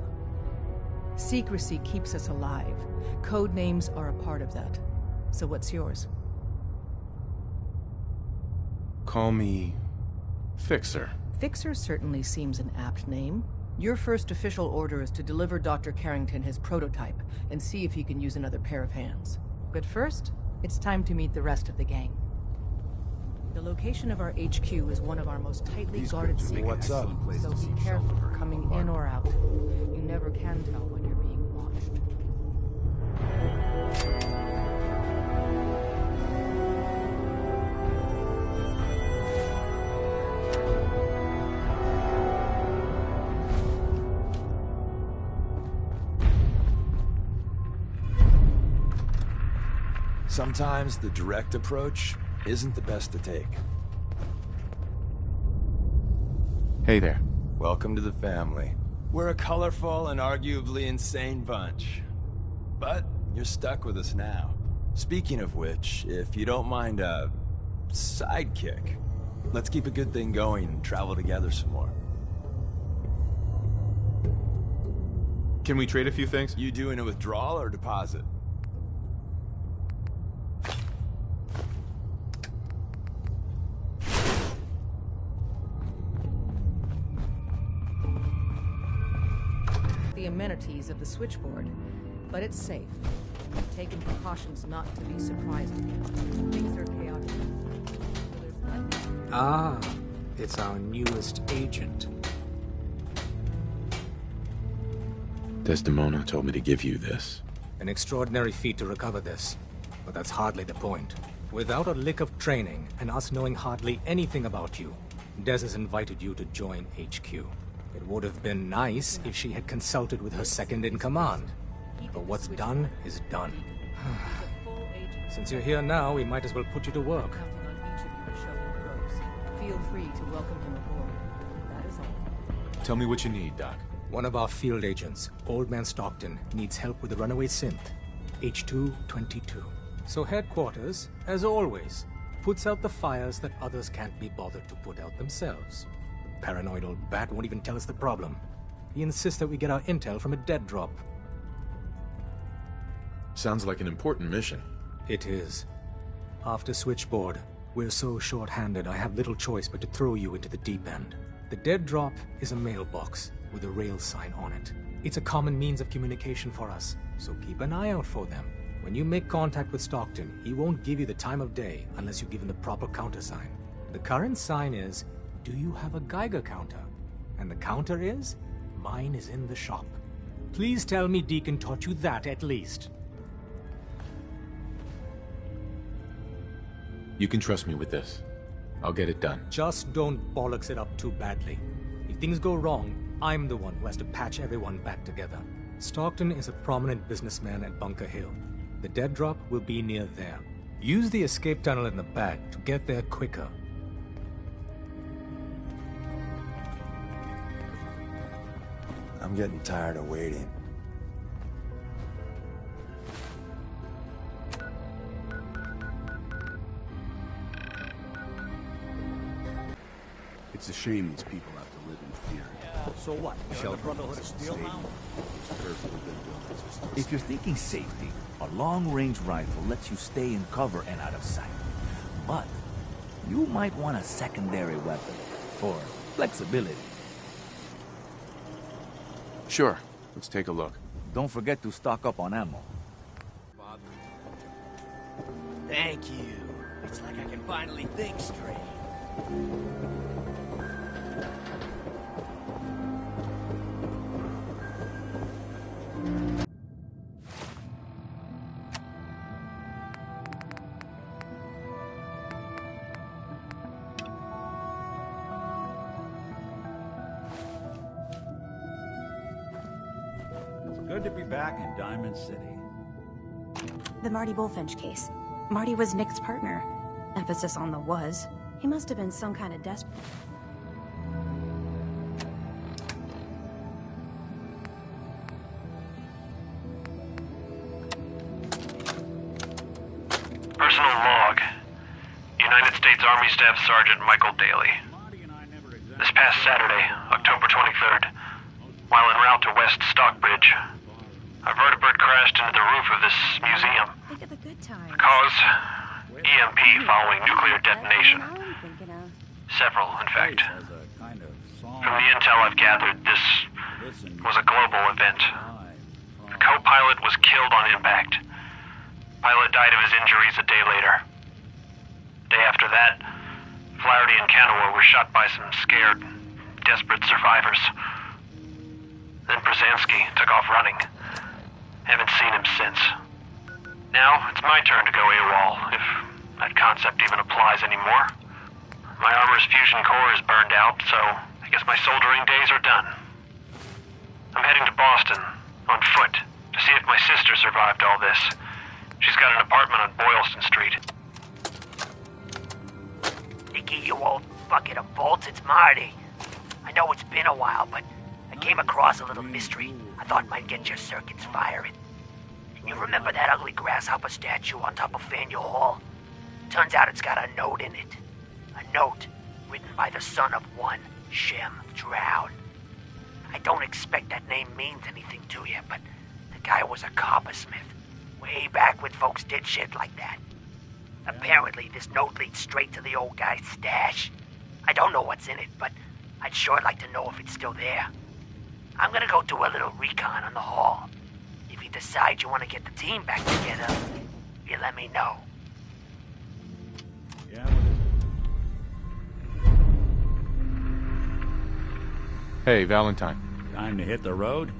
Secrecy keeps us alive. Code names are a part of that. So what's yours? Call me Fixer. Fixer certainly seems an apt name. Your first official order is to deliver Dr. Carrington his prototype and see if he can use another pair of hands. But first, it's time to meet the rest of the gang. The location of our HQ is one of our most tightly guarded secrets. What's up? So be careful coming in or out. You never can tell when you're being watched. Sometimes the direct approach isn't the best to take. Hey there. Welcome to the family. We're a colorful and arguably insane bunch. But you're stuck with us now. Speaking of which, if you don't mind a sidekick, let's keep a good thing going and travel together some more. Can we trade a few things? You doing a withdrawal or deposit? The amenities of the switchboard, but it's safe. We've taken precautions not to be surprised again. Things are chaotic. Ah, it's our newest agent. Desdemona told me to give you this. An extraordinary feat to recover this, but that's hardly the point. Without a lick of training, and us knowing hardly anything about you, Des has invited you to join HQ. It would have been nice if she had consulted with her second-in-command. But what's done is done. Since you're here now, we might as well put you to work. Feel free to welcome him aboard. That is all. Tell me what you need, Doc. One of our field agents, Old Man Stockton, needs help with the runaway synth, H222. So headquarters, as always, puts out the fires that others can't be bothered to put out themselves. Paranoid old bat won't even tell us the problem. He insists that we get our intel from a dead drop. Sounds like an important mission. It is. After Switchboard, we're so short-handed I have little choice but to throw you into the deep end. The dead drop is a mailbox with a rail sign on it. It's a common means of communication for us, so keep an eye out for them. When you make contact with Stockton, he won't give you the time of day unless you give him the proper countersign. The current sign is, do you have a Geiger counter? And the counter is, mine is in the shop. Please tell me Deacon taught you that at least. You can trust me with this. I'll get it done. Just don't bollocks it up too badly. If things go wrong, I'm the one who has to patch everyone back together. Stockton is a prominent businessman at Bunker Hill. The dead drop will be near there. Use the escape tunnel in the back to get there quicker. I'm getting tired of waiting. It's a shame these people have to live in fear. So what? Shelter The Brotherhood of Steel now? If you're thinking safety, a long-range rifle lets you stay in cover and out of sight. But you might want a secondary weapon for flexibility. Sure. Let's take a look. Don't forget to stock up on ammo. Thank you. It's like I can finally think straight. Good to be back in Diamond City. The Marty Bullfinch case. Marty was Nick's partner. Emphasis on the was. He must have been some kind of desperate. Personal log. United States Army Staff Sergeant Michael Daly. This past Saturday, October 23rd, while en route to West Stockbridge, a vertibird crashed into the roof of this museum. The cause? EMP following nuclear detonation. Several, in fact. From the intel I've gathered, this was a global event. The co-pilot was killed on impact. Pilot died of his injuries a day later. Day after that, Flaherty and Canoa were shot by some scared, desperate survivors. Then Brzezinski took off running. Haven't seen him since. Now, it's my turn to go AWOL, if that concept even applies anymore. My armor's fusion core is burned out, so I guess my soldering days are done. I'm heading to Boston, on foot, to see if my sister survived all this. She's got an apartment on Boylston Street. Nicky, you old bucket of bolts, it's Marty. I know it's been a while, but I came across a little mystery I thought might get your circuits firing. And you remember that ugly grasshopper statue on top of Faneuil Hall? Turns out it's got a note in it. A note written by the son of one Shem Drown. I don't expect that name means anything to you, but the guy was a coppersmith. Way back when folks did shit like that. Apparently, this note leads straight to the old guy's stash. I don't know what's in it, but I'd sure like to know if it's still there. I'm gonna go do a little recon on the hall. If you decide you want to get the team back together, you let me know. Hey, Valentine. Time to hit the road?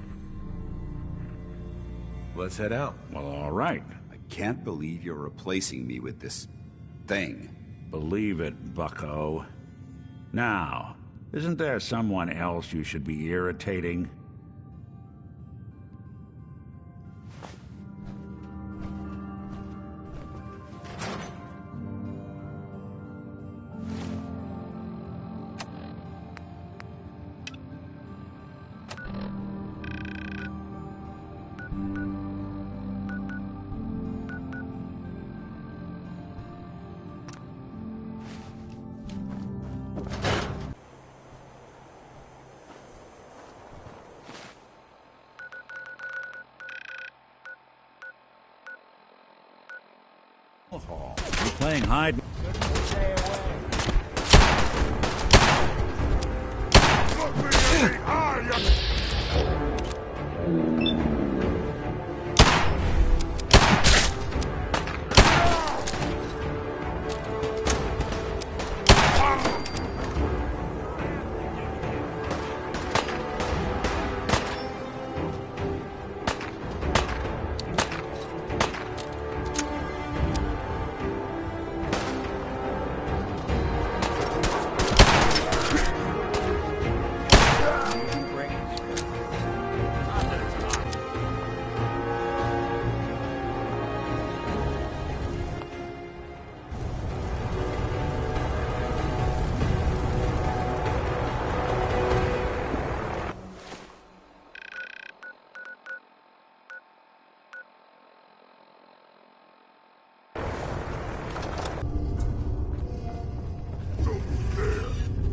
Let's head out. Well, all right. I can't believe you're replacing me with this thing. Believe it, bucko. Now, Isn't there someone else you should be irritating? You're playing hide.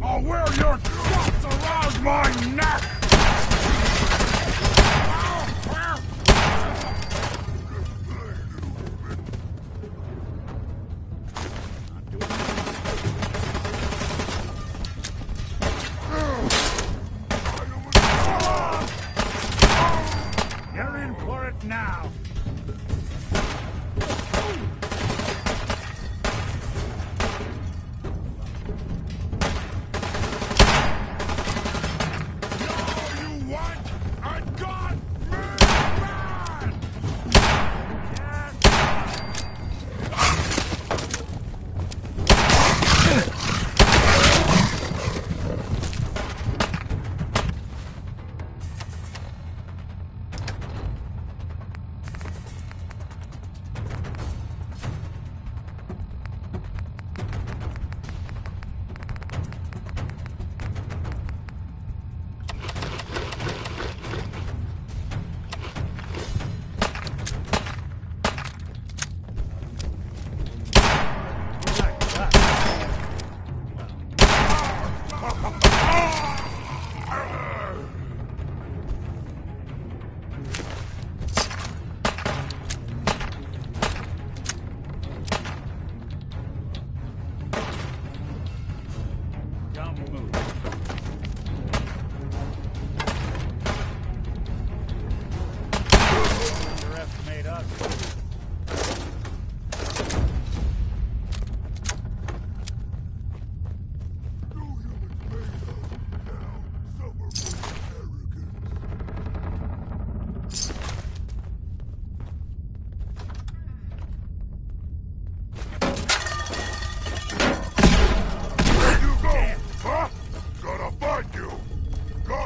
I'll wear your guts around my neck! You're in for it now.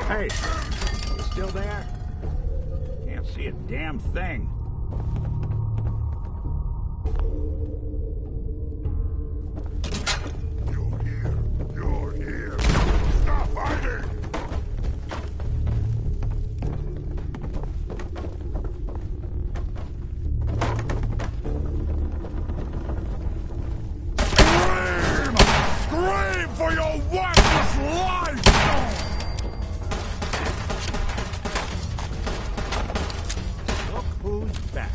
Hey, you still there? Can't see a damn thing. You're here! Stop hiding! Scream for your worthless life! Look who's back.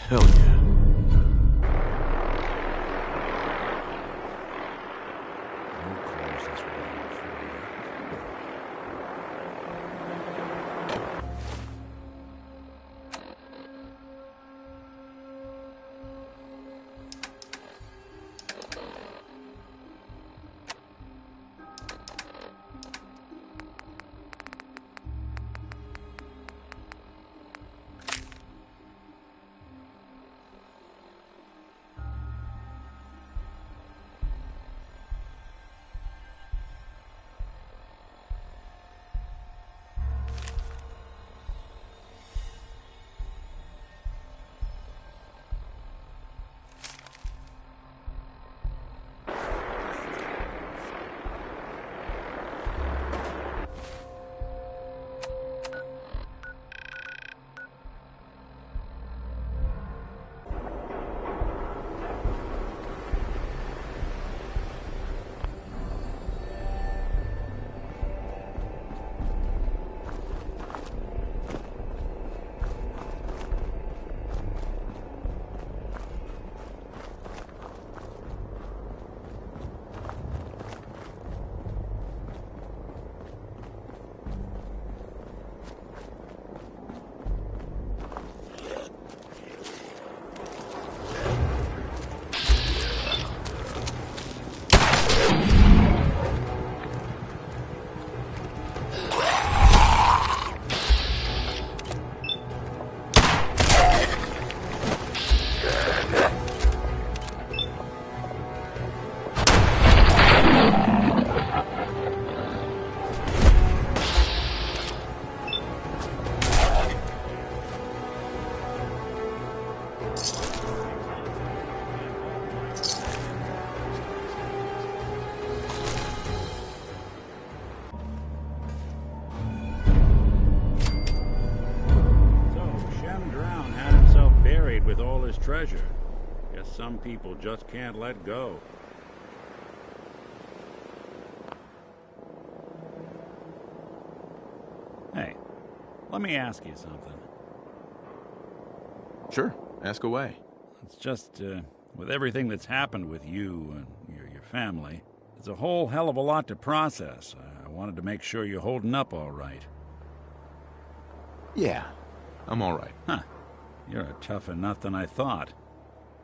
Hell yeah. With all his treasure. Guess some people just can't let go. Hey, let me ask you something. Sure, ask away. It's just, with everything that's happened with you and your family, it's a whole hell of a lot to process. I wanted to make sure you're holding up all right. Yeah, I'm all right. Huh. You're a tougher nut than I thought.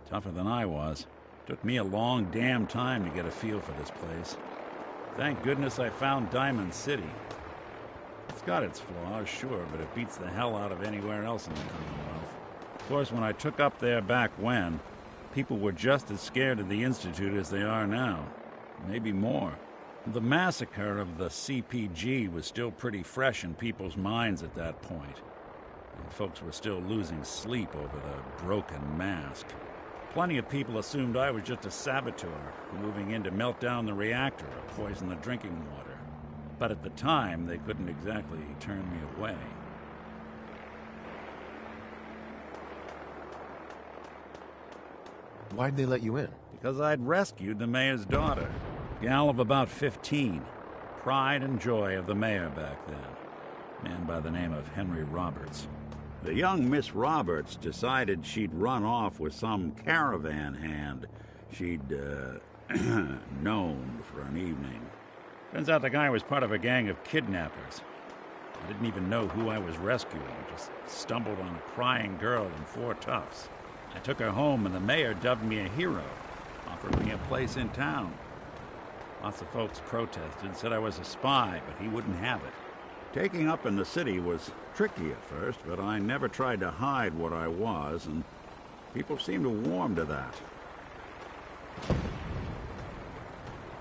Tougher than I was. Took me a long damn time to get a feel for this place. Thank goodness I found Diamond City. It's got its flaws, sure, but it beats the hell out of anywhere else in the Commonwealth. Of course, when I took up there back when, people were just as scared of the Institute as they are now. Maybe more. The massacre of the CPG was still pretty fresh in people's minds at that point. And folks were still losing sleep over the broken mask. Plenty of people assumed I was just a saboteur, moving in to melt down the reactor or poison the drinking water. But at the time, they couldn't exactly turn me away. Why'd they let you in? Because I'd rescued the mayor's daughter. Gal of about 15. Pride and joy of the mayor back then. Man by the name of Henry Roberts. The young Miss Roberts decided she'd run off with some caravan hand she'd, known for an evening. Turns out the guy was part of a gang of kidnappers. I didn't even know who I was rescuing, just stumbled on a crying girl and 4 toughs. I took her home and the mayor dubbed me a hero, offered me a place in town. Lots of folks protested, said I was a spy, but he wouldn't have it. Taking up in the city was tricky at first, but I never tried to hide what I was, and people seemed to warm to that.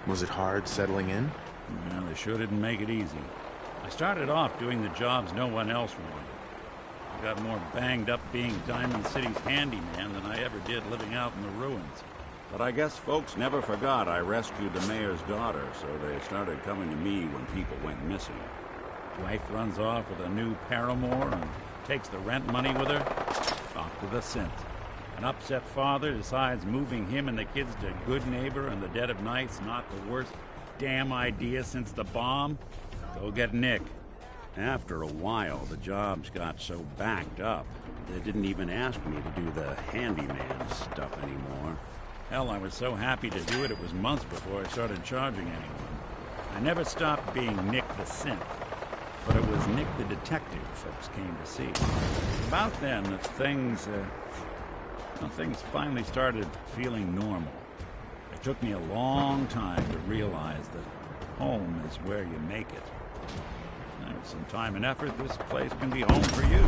Was it hard settling in? Well, they sure didn't make it easy. I started off doing the jobs no one else wanted. I got more banged up being Diamond City's handyman than I ever did living out in the ruins. But I guess folks never forgot I rescued the mayor's daughter, so they started coming to me when people went missing. Wife runs off with a new paramour and takes the rent money with her. Off to the synth. An upset father decides moving him and the kids to Good Neighbor in the dead of night's not the worst damn idea since the bomb. Go get Nick. After a while, the jobs got so backed up, They didn't even ask me to do the handyman stuff anymore. Hell, I was so happy to do it, it was months before I started charging anyone. I never stopped being Nick the Synth, but it was Nick the Detective folks came to see. About then, things finally started feeling normal. It took me a long time to realize that home is where you make it. With some time and effort, this place can be home for you.